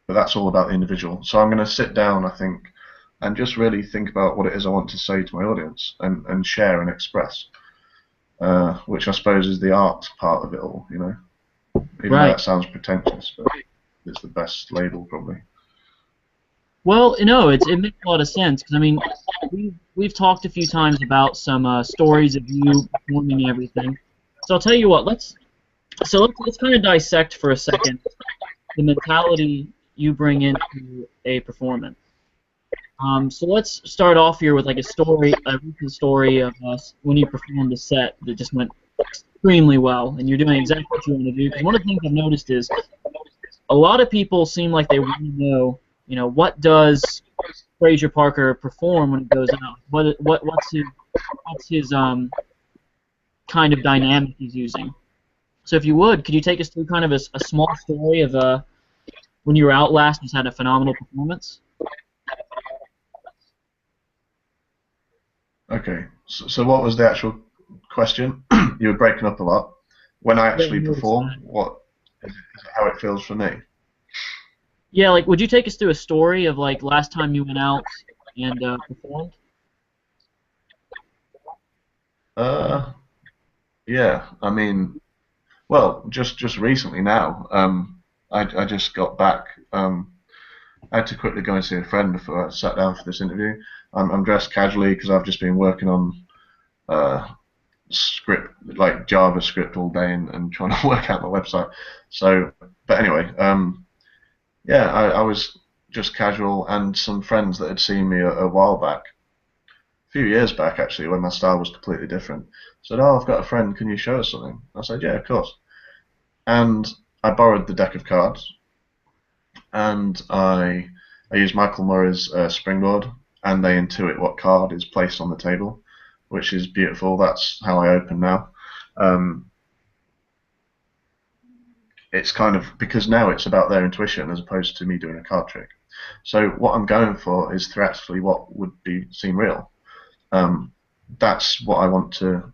But that's all about the individual. So I'm going to sit down, I think, and just really think about what it is I want to say to my audience and share and express, which I suppose is the art part of it all, you know. Even though that sounds pretentious, but it's the best label probably. Well, no, it makes a lot of sense, because I mean, we've talked a few times about some stories of you performing and everything. So I'll tell you what, let's kind of dissect for a second the mentality you bring into a performance. So let's start off here with like a recent story of when you performed a set that just went extremely well, and you're doing exactly what you want to do. Because one of the things I've noticed is a lot of people seem like they want to know, you know, what does Fraser Parker perform when he goes out? What's his kind of dynamic he's using? So if you would, could you take us through kind of a small story of when you were out last and just had a phenomenal performance? Okay, so what was the actual question? You were breaking up a lot. When I actually perform, what is it how it feels for me? Yeah, like, would you take us through a story of like last time you went out and performed? Yeah, I mean, well, just recently now. I just got back. I had to quickly go and see a friend before I sat down for this interview. I'm dressed casually because I've just been working on script, like JavaScript all day and trying to work out my website. So, but anyway, yeah, I was just casual, and some friends that had seen me a while back, a few years back actually, when my style was completely different, said, "Oh, I've got a friend. Can you show us something?" I said, "Yeah, of course." And I borrowed the deck of cards, and I used Michael Murray's springboard, and they intuit what card is placed on the table, which is beautiful. That's how I open now. It's kind of, because now it's about their intuition as opposed to me doing a card trick. So what I'm going for is theatrically what would seem real. That's what I want to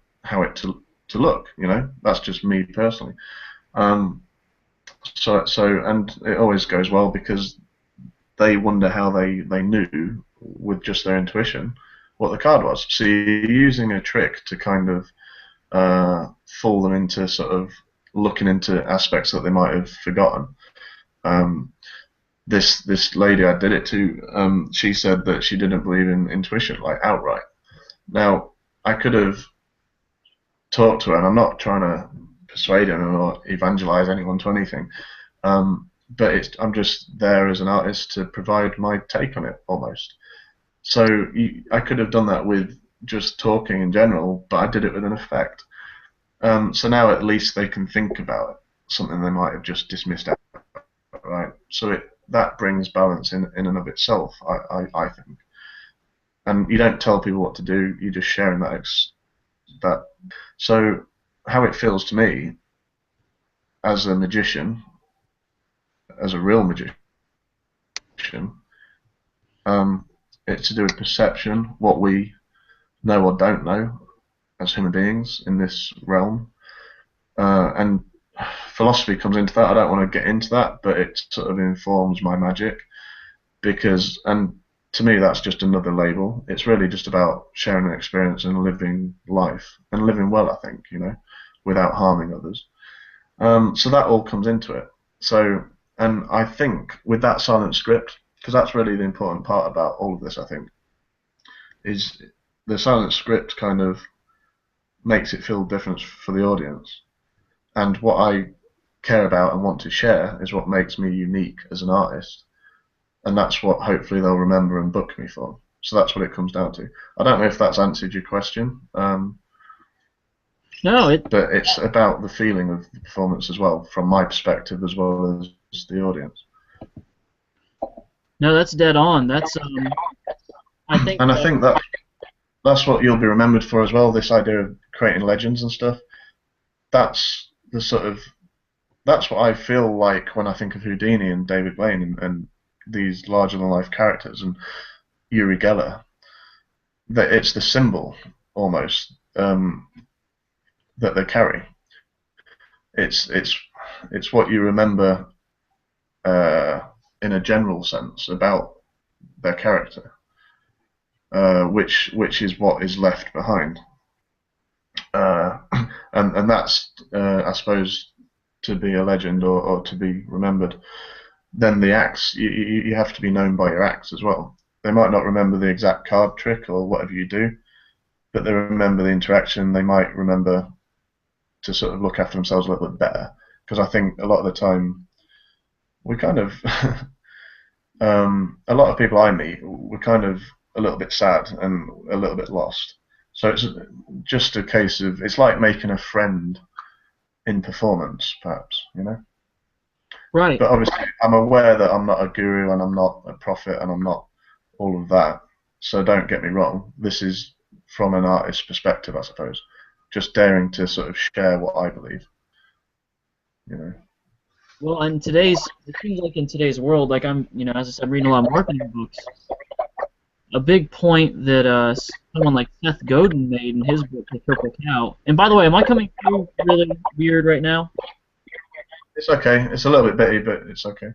look. You know, that's just me personally. So and it always goes well because they wonder how they knew with just their intuition what the card was. So you're using a trick to kind of fool them into sort of looking into aspects that they might have forgotten. This lady I did it to, she said that she didn't believe in intuition, like outright. Now, I could have talked to her, and I'm not trying to persuade anyone or evangelize anyone to anything, but I'm just there as an artist to provide my take on it, almost. So I could have done that with just talking in general, but I did it with an effect. So now at least they can think about it. something they might have just dismissed out, right? So that brings balance in and of itself, I think. And you don't tell people what to do, you're just sharing that. So how it feels to me as a magician, as a real magician, it's to do with perception, what we know or don't know as human beings in this realm. And philosophy comes into that. I don't want to get into that, but it sort of informs my magic because, and to me, that's just another label. It's really just about sharing an experience and living life and living well, I think, without harming others. So that all comes into it. So, and I think with that silent script, because that's really the important part about all of this, I think, is the silent script kind of makes it feel different for the audience. And what I care about and want to share is what makes me unique as an artist. And that's what hopefully they'll remember and book me for. So that's what it comes down to. I don't know if that's answered your question. No, but it's about the feeling of the performance as well, from my perspective as well as the audience. No, that's dead on. That's I think. And I think that's what you'll be remembered for as well. This idea of creating legends and stuff. That's what I feel like when I think of Houdini and David Blaine and these larger than life characters and Uri Geller. That it's the symbol almost that they carry. It's what you remember in a general sense about their character, which is what is left behind, and that's I suppose to be a legend or to be remembered. Then the acts, you have to be known by your acts as well. They might not remember the exact card trick or whatever you do, but they remember the interaction. They might remember to sort of look after themselves a little bit better, because I think a lot of the time we kind of a lot of people I meet, we're kind of a little bit sad and a little bit lost. So it's just a case of, it's like making a friend in performance, perhaps, Right. But obviously I'm aware that I'm not a guru and I'm not a prophet and I'm not all of that. So don't get me wrong, this is from an artist's perspective, I suppose. Just daring to sort of share what I believe, Well, it seems like in today's world, like I'm, as I said, reading a lot of marketing books. A big point that someone like Seth Godin made in his book, The Purple Cow. And by the way, am I coming through really weird right now? It's okay. It's a little bit bitty, but it's okay.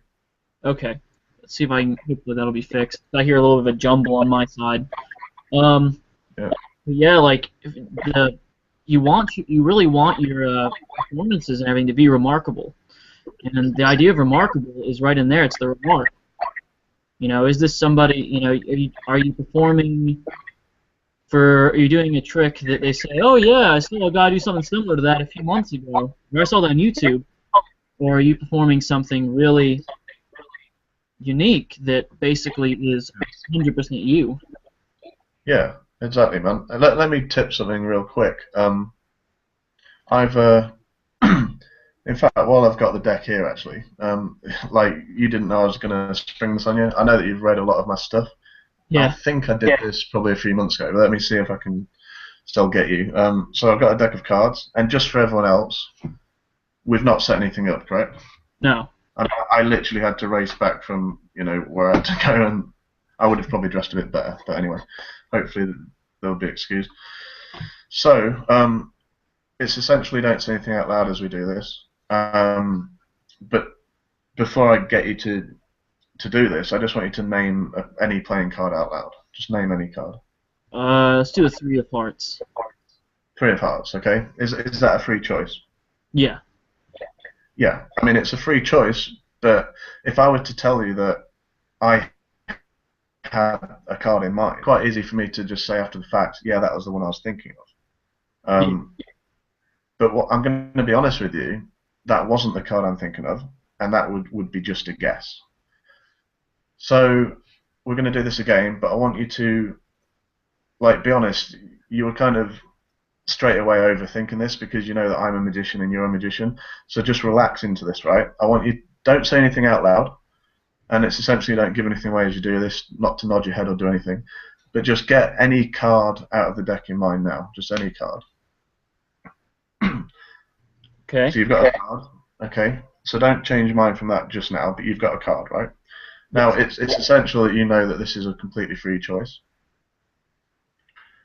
Okay. Let's see if I can. Hopefully that'll be fixed. I hear a little bit of a jumble on my side. Yeah, like you really want your performances and everything to be remarkable. And the idea of remarkable is right in there. It's the remark. Is this somebody? Are you performing are you doing a trick that they say, oh yeah, I saw a guy do something similar to that a few months ago, or I saw that on YouTube, or are you performing something really unique that basically is 100% you? Yeah, exactly, man. Let me tip something real quick. I've in fact, while I've got the deck here, actually, like you didn't know I was gonna spring this on you. I know that you've read a lot of my stuff. Yeah. I think I did this probably a few months ago, but let me see if I can still get you. So I've got a deck of cards, and just for everyone else, we've not set anything up, correct? No. I literally had to race back from where I had to go, and I would have probably dressed a bit better. But anyway, hopefully they'll be excused. So it's essentially don't say anything out loud as we do this. But before I get you to do this, I just want you to name any playing card out loud. Just name any card. Let's do a 3 of hearts. 3 of hearts, okay? Is that a free choice? Yeah. Yeah, I mean it's a free choice, but if I were to tell you that I had a card in mind, it's quite easy for me to just say after the fact, yeah, that was the one I was thinking of. But what I'm going to be honest with you, that wasn't the card I'm thinking of, and that would be just a guess. So we're going to do this again, but I want you to, be honest. You were kind of straight away overthinking this because you know that I'm a magician and you're a magician. So just relax into this, right? I want you, don't say anything out loud. And it's essentially don't give anything away as you do this, not to nod your head or do anything. But just get any card out of the deck in mind now. Just any card. Okay. So you've got a card. Okay. So don't change your mind from that just now, but you've got a card, right? Now it's essential that you know that this is a completely free choice.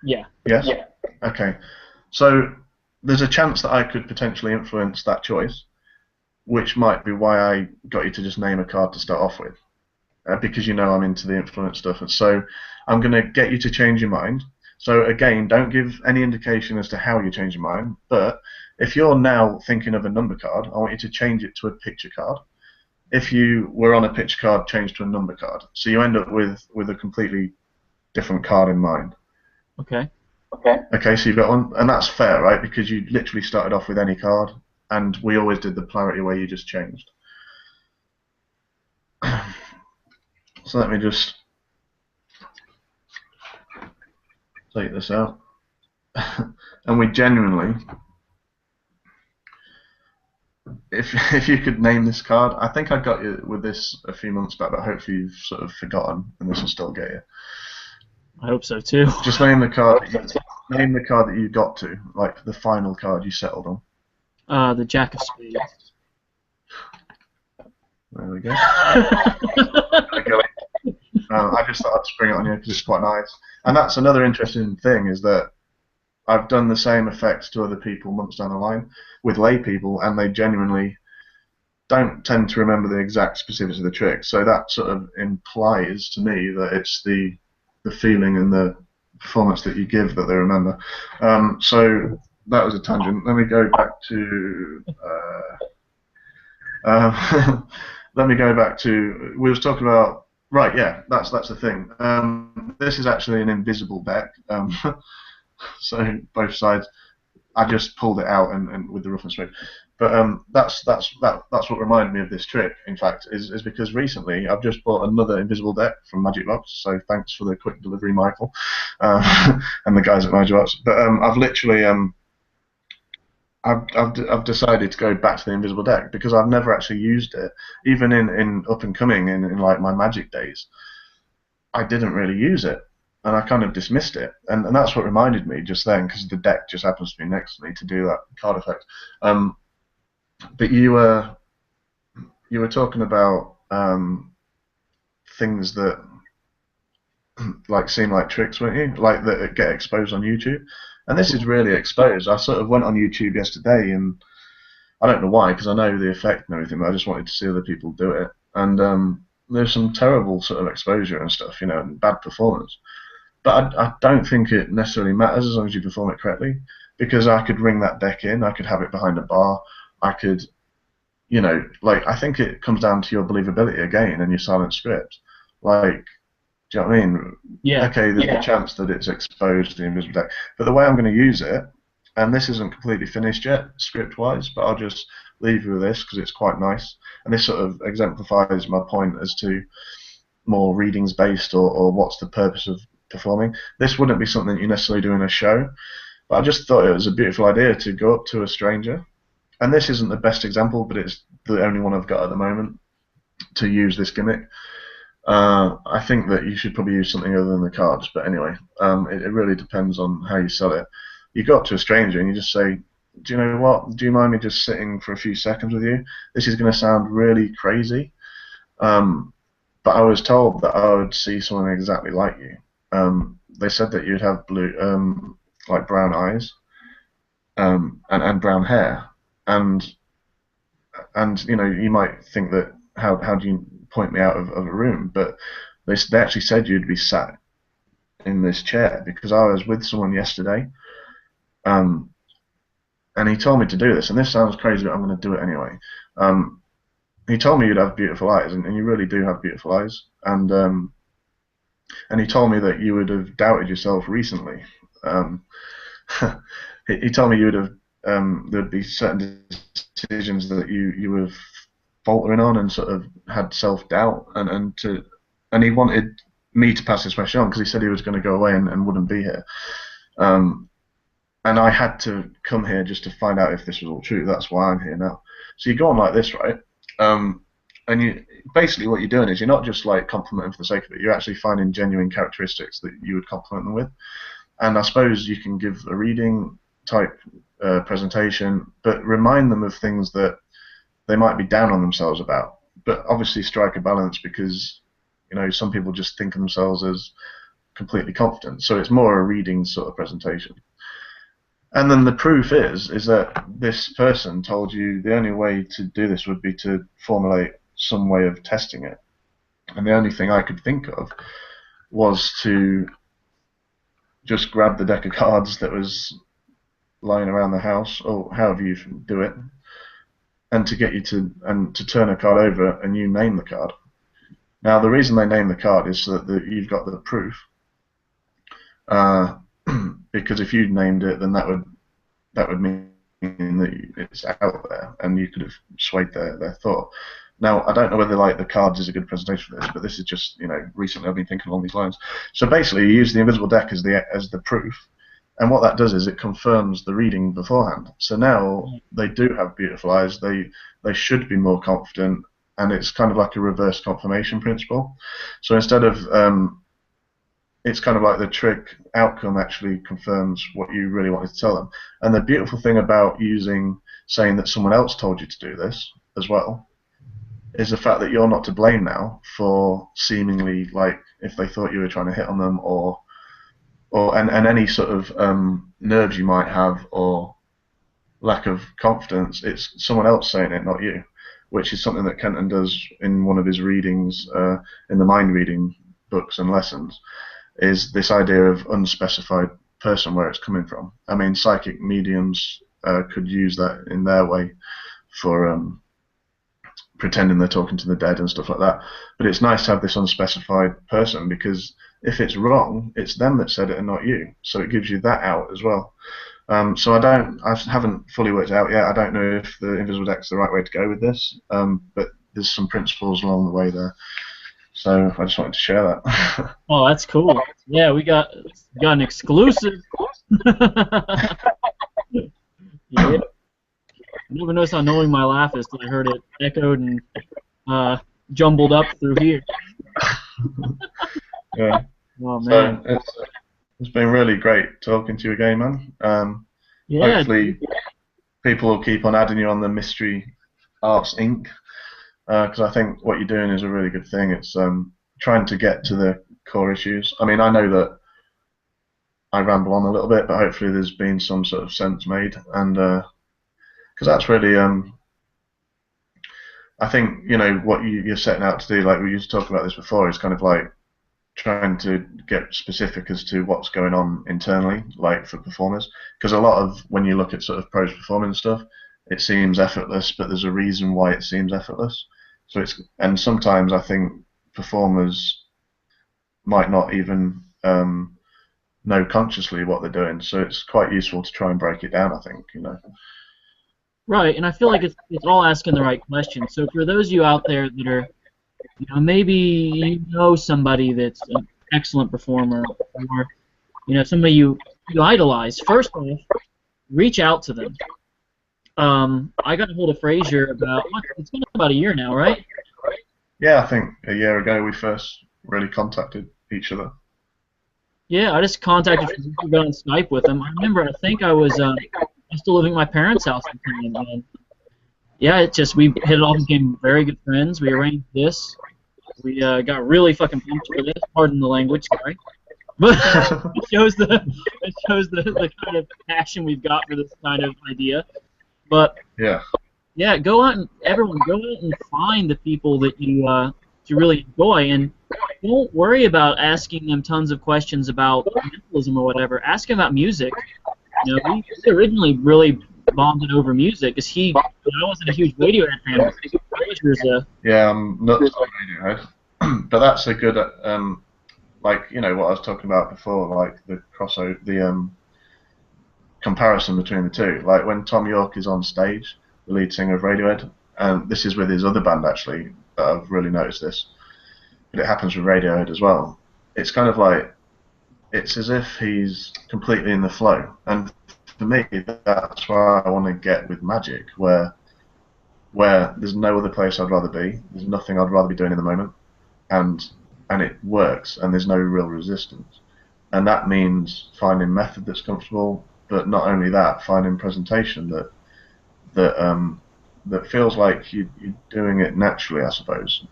Yeah. Yes? Yeah. Okay. So there's a chance that I could potentially influence that choice, which might be why I got you to just name a card to start off with, because you know I'm into the influence stuff. And so I'm going to get you to change your mind. So again, don't give any indication as to how you change your mind, but if you're now thinking of a number card, I want you to change it to a picture card. If you were on a picture card, change to a number card. So you end up with a completely different card in mind. Okay. Okay, so you've got one, and that's fair, right? Because you literally started off with any card, and we always did the polarity where you just changed. So let me just take this out. And we genuinely, if you could name this card, I think I got you with this a few months back, but hopefully you've sort of forgotten, and this will still get you. I hope so too. Just name the card. Name the card that you got to, like the final card you settled on. The Jack of Spades. There we go. I just thought I'd spring it on you because it's quite nice. And that's another interesting thing is that I've done the same effects to other people months down the line with lay people, and they genuinely don't tend to remember the exact specifics of the trick. So that sort of implies to me that it's the feeling and the performance that you give that they remember. So that was a tangent. Let me go back to. Let me go back to. We was talking about. Right, yeah, that's the thing. This is actually an invisible deck. So both sides. I just pulled it out and with the rough and smooth. But that's what reminded me of this trick. In fact, is because recently I've just bought another invisible deck from Magic Box. So thanks for the quick delivery, Michael, and the guys at Magic Box. But I've literally I've decided to go back to the invisible deck because I've never actually used it, even in up and coming in like my Magic days. I didn't really use it. And I kind of dismissed it, and that's what reminded me just then, because the deck just happens to be next to me to do that card effect. But you were talking about things that like seem like tricks, weren't you? Like that get exposed on YouTube, and this is really exposed. I sort of went on YouTube yesterday, and I don't know why, because I know the effect and everything, but I just wanted to see other people do it, and there's some terrible sort of exposure and stuff, you know, and bad performance. But I don't think it necessarily matters as long as you perform it correctly, because I could ring that deck in, I could have it behind a bar, I could, you know, like, I think it comes down to your believability again and your silent script. Like, do you know what I mean? Yeah. Okay, there's a chance that it's exposed, the invisible deck. But the way I'm going to use it, and this isn't completely finished yet, script-wise, but I'll just leave you with this because it's quite nice. And this sort of exemplifies my point as to more readings-based or what's the purpose of performing. This wouldn't be something you necessarily do in a show, but I just thought it was a beautiful idea to go up to a stranger, and this isn't the best example, but it's the only one I've got at the moment to use this gimmick. I think that you should probably use something other than the cards, but anyway, it really depends on how you sell it. You go up to a stranger and you just say, do you know what, do you mind me just sitting for a few seconds with you? This is going to sound really crazy, but I was told that I would see someone exactly like you. They said that you'd have blue, like brown eyes, and brown hair, and you know, you might think that how do you point me out of a room, but they actually said you'd be sat in this chair because I was with someone yesterday, and he told me to do this, and this sounds crazy, but I'm going to do it anyway. He told me you'd have beautiful eyes, and you really do have beautiful eyes, and he told me that you would have doubted yourself recently. He told me you would have there'd be certain decisions that you were faltering on and sort of had self-doubt, and he wanted me to pass this question on because he said he was going to go away and wouldn't be here. And and I had to come here just to find out if this was all true. That's why I'm here now. So you go on like this, right? And you basically what you're doing is you're not just like complimenting for the sake of it. You're actually finding genuine characteristics that you would compliment them with. And I suppose you can give a reading type presentation, but remind them of things that they might be down on themselves about. But obviously strike a balance, because some people just think of themselves as completely confident. So it's more a reading sort of presentation. And then the proof is that this person told you the only way to do this would be to formulate some way of testing it. And the only thing I could think of was to just grab the deck of cards that was lying around the house, or however you do it, and to get you to turn a card over and you name the card. Now the reason they name the card is so that you've got the proof. Because if you named it, then that would mean that it's out there, and you could have swayed their thought. Now I don't know whether like the cards is a good presentation for this, but this is just recently I've been thinking along these lines. So basically, you use the invisible deck as the proof, and what that does is it confirms the reading beforehand. So now they do have beautiful eyes. They should be more confident, and it's kind of like a reverse confirmation principle. So instead of it's kind of like the trick outcome actually confirms what you really wanted to tell them. And the beautiful thing about saying that someone else told you to do this as well is the fact that you're not to blame now for seemingly like if they thought you were trying to hit on them and any sort of nerves you might have or lack of confidence. It's someone else saying it, not you, which is something that Kenton does in one of his readings in the mind reading books and lessons. Is this idea of unspecified person, where it's coming from. I mean, psychic mediums could use that in their way for pretending they're talking to the dead and stuff like that. But it's nice to have this unspecified person, because if it's wrong, it's them that said it and not you. So it gives you that out as well. So I haven't fully worked it out yet. I don't know if the invisible deck's the right way to go with this, but there's some principles along the way there. So I just wanted to share that. Oh, that's cool. Yeah, we got an exclusive. Yeah. I never noticed how annoying my laugh is till I heard it echoed and jumbled up through here. Yeah. Oh man. So it's been really great talking to you again, man. Yeah. Hopefully people will keep on adding you on the Mystery Arts Inc. Because I think what you're doing is a really good thing. It's trying to get to the core issues. I mean, I know that I ramble on a little bit, but hopefully there's been some sort of sense made, and because that's really, I think what you're setting out to do. Like we used to talk about this before, is kind of like trying to get specific as to what's going on internally, like for performers. Because a lot of when you look at sort of pros performing stuff, it seems effortless, but there's a reason why it seems effortless. So and sometimes I think performers might not even know consciously what they're doing. So it's quite useful to try and break it down, I think, Right, and I feel like it's all asking the right questions. So for those of you out there that are, maybe you know somebody that's an excellent performer, or somebody you idolize. First off, reach out to them. I got a hold of Fraser it's been about a year now, right? Yeah, I think a year ago we first really contacted each other. Yeah, I just contacted Fraser, got on Skype with him. I remember, I think I was still living at my parents' house at the time, and yeah, we hit it off, became very good friends. We arranged this. We got really fucking pumped for this. Pardon the language, sorry. But it shows the kind of passion we've got for this kind of idea. But yeah, go out and find the people that you really enjoy, and don't worry about asking them tons of questions about mentalism or whatever. Ask them about music. We originally really bonded over music, because I wasn't a huge Radiohead fan. But yeah, I'm nuts on Radiohead, but that's a good like what I was talking about before, like the crossover, the comparison between the two. Like when Tom York is on stage, the lead singer of Radiohead, and this is with his other band actually, that I've really noticed this, but it happens with Radiohead as well. It's kind of like, it's as if he's completely in the flow, and for me, that's where I want to get with magic, where there's no other place I'd rather be. There's nothing I'd rather be doing in the moment, and it works, and there's no real resistance. And that means finding method that's comfortable, but not only that, finding presentation that feels like you're doing it naturally, I suppose.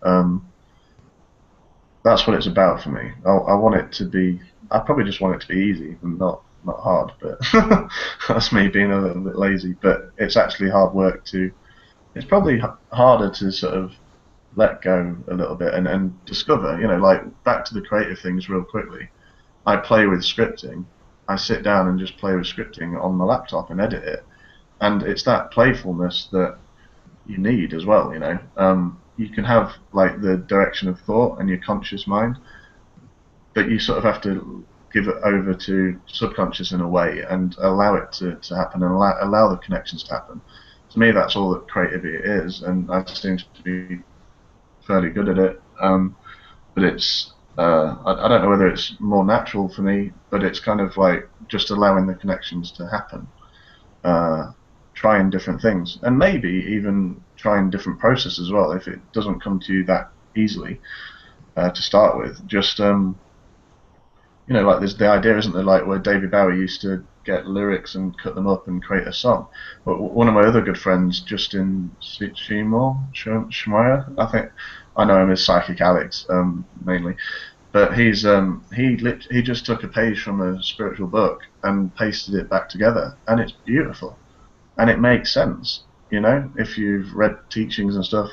That's what it's about for me. I want it to be. I probably just want it to be easy and not hard. But that's me being a little bit lazy. But it's actually hard work to. It's probably harder to sort of let go a little bit and discover. You know, like back to the creative things real quickly. I play with scripting. I sit down and just play with scripting on my laptop and edit it. And it's that playfulness that you need as well, you know. You can have like the direction of thought and your conscious mind, but you sort of have to give it over to subconscious in a way and allow it to happen and allow the connections to happen. To me, that's all that creativity is, and I seem to be fairly good at it. But it's I don't know whether it's more natural for me, but it's kind of like just allowing the connections to happen. Trying different things, and maybe even trying different processes as well if it doesn't come to you that easily to start with. Just you know, like there's the idea, isn't there, like where David Bowie used to get lyrics and cut them up and create a song. But one of my other good friends, Justin Schmeier, I think I know him as Psychic Alex mainly, but he just took a page from a spiritual book and pasted it back together, and it's beautiful. And it makes sense, you know. If you've read teachings and stuff,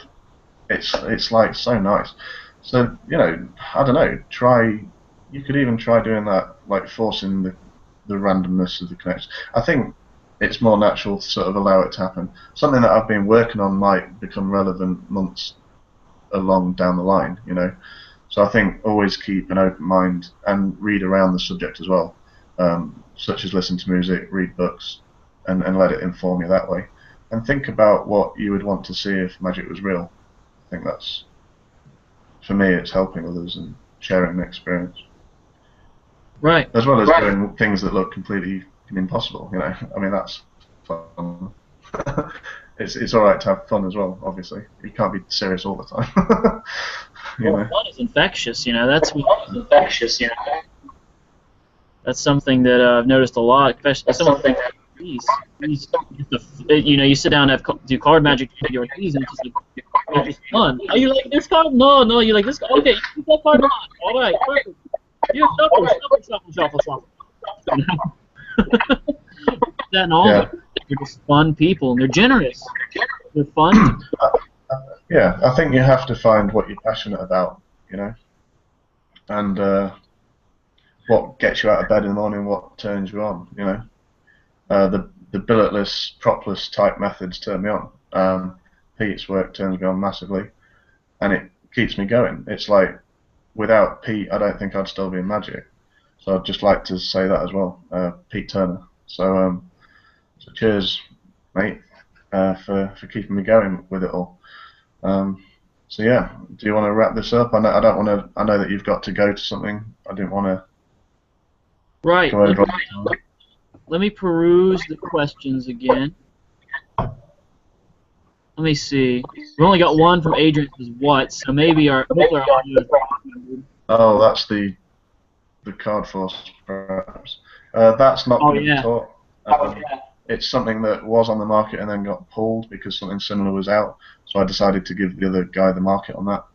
it's like so nice. So you know, I don't know. You could even try doing that, like forcing the randomness of the connection. I think it's more natural to sort of allow it to happen. Something that I've been working on might become relevant months along down the line, you know. So I think always keep an open mind and read around the subject as well, such as listen to music, read books. And let it inform you that way, and think about what you would want to see if magic was real. I think that's, for me, it's helping others and sharing the experience, Right. as well as doing things that look completely impossible. You know, I mean that's fun. It's all right to have fun as well. Obviously, you can't be serious all the time. Well, fun is infectious. You know, that's infectious. You know, that's something that I've noticed a lot, especially something that. You know, you sit down and do card magic, and it's just like, it's just fun. Are you like this card? No, you like this card? Okay, you keep that card on. All right, perfect. You shuffle. You know? That and all, they're just fun people, and they're generous. They're fun. Yeah, I think you have to find what you're passionate about, you know, and what gets you out of bed in the morning, what turns you on, you know. The billetless, propless type methods turn me on. Pete's work turns me on massively, and it keeps me going. It's like, without Pete, I don't think I'd still be in magic. So I'd just like to say that as well, Pete Turner. So cheers, mate, for keeping me going with it all. So yeah, do you want to wrap this up? I don't want to. I know that you've got to go to something. I didn't want to. Right. Go over. Let me peruse the questions again. Let me see. We only got one from Adrian. Says what? So maybe our audio. Oh, that's the card force, perhaps. That's not going to be taught. It's something that was on the market and then got pulled because something similar was out. So I decided to give the other guy the market on that.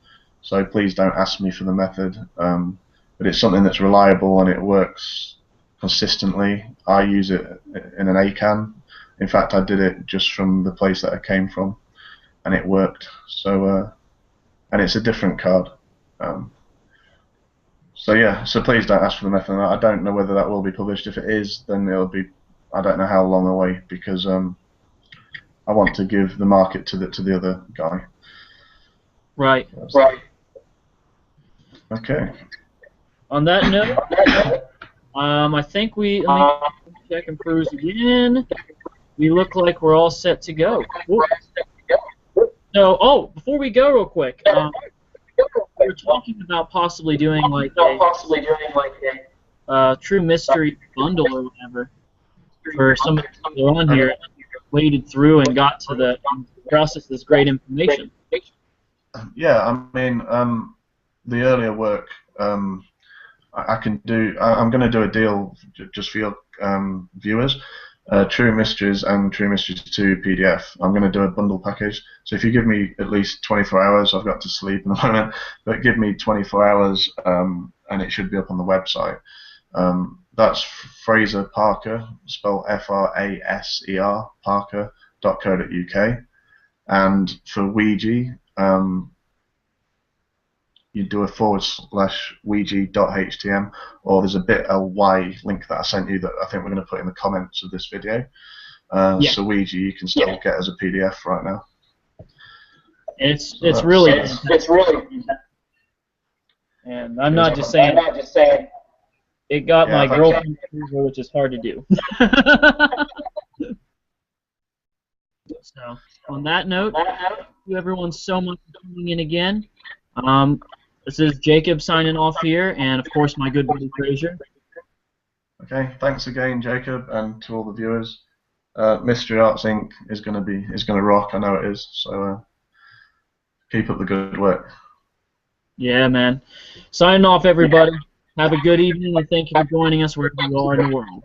So please don't ask me for the method. But it's something that's reliable and it works consistently. I use it in an ACAN. In fact, I did it just from the place that I came from, and it worked. So, and it's a different card. So yeah, so please don't ask for the method. I don't know whether that will be published. If it is, then it'll be, I don't know how long away, because I want to give the market to the other guy. Right. Okay. On that note, I think let me check and peruse again. We look like we're all set to go. So, before we go real quick, we were talking about possibly doing like a true mystery bundle or whatever. for some of the people on here waded through and got to the process this great information. Yeah, I mean, the earlier work I can do. I'm going to do a deal just for your viewers. True Mysteries and True Mysteries 2 PDF. I'm going to do a bundle package. So if you give me at least 24 hours, I've got to sleep in the moment, but give me 24 hours and it should be up on the website. That's Fraser Parker, spelled Fraser, Parker.co.uk. And for Ouija, you do a /Ouija.htm, or there's a bit.ly link that I sent you that I think we're going to put in the comments of this video. Yeah. So Ouija you can still get as a PDF right now. It's really, and I'm not just saying. It got my girlfriend approval, which is hard to do. So, on that note, thank you everyone so much for tuning in again. This is Jacob signing off here, and of course my good buddy Fraser. Okay, thanks again, Jacob, and to all the viewers. Mystery Arts Inc. is going to rock. I know it is. So keep up the good work. Yeah, man. Signing off, everybody. Have a good evening, and thank you for joining us wherever you are in the world.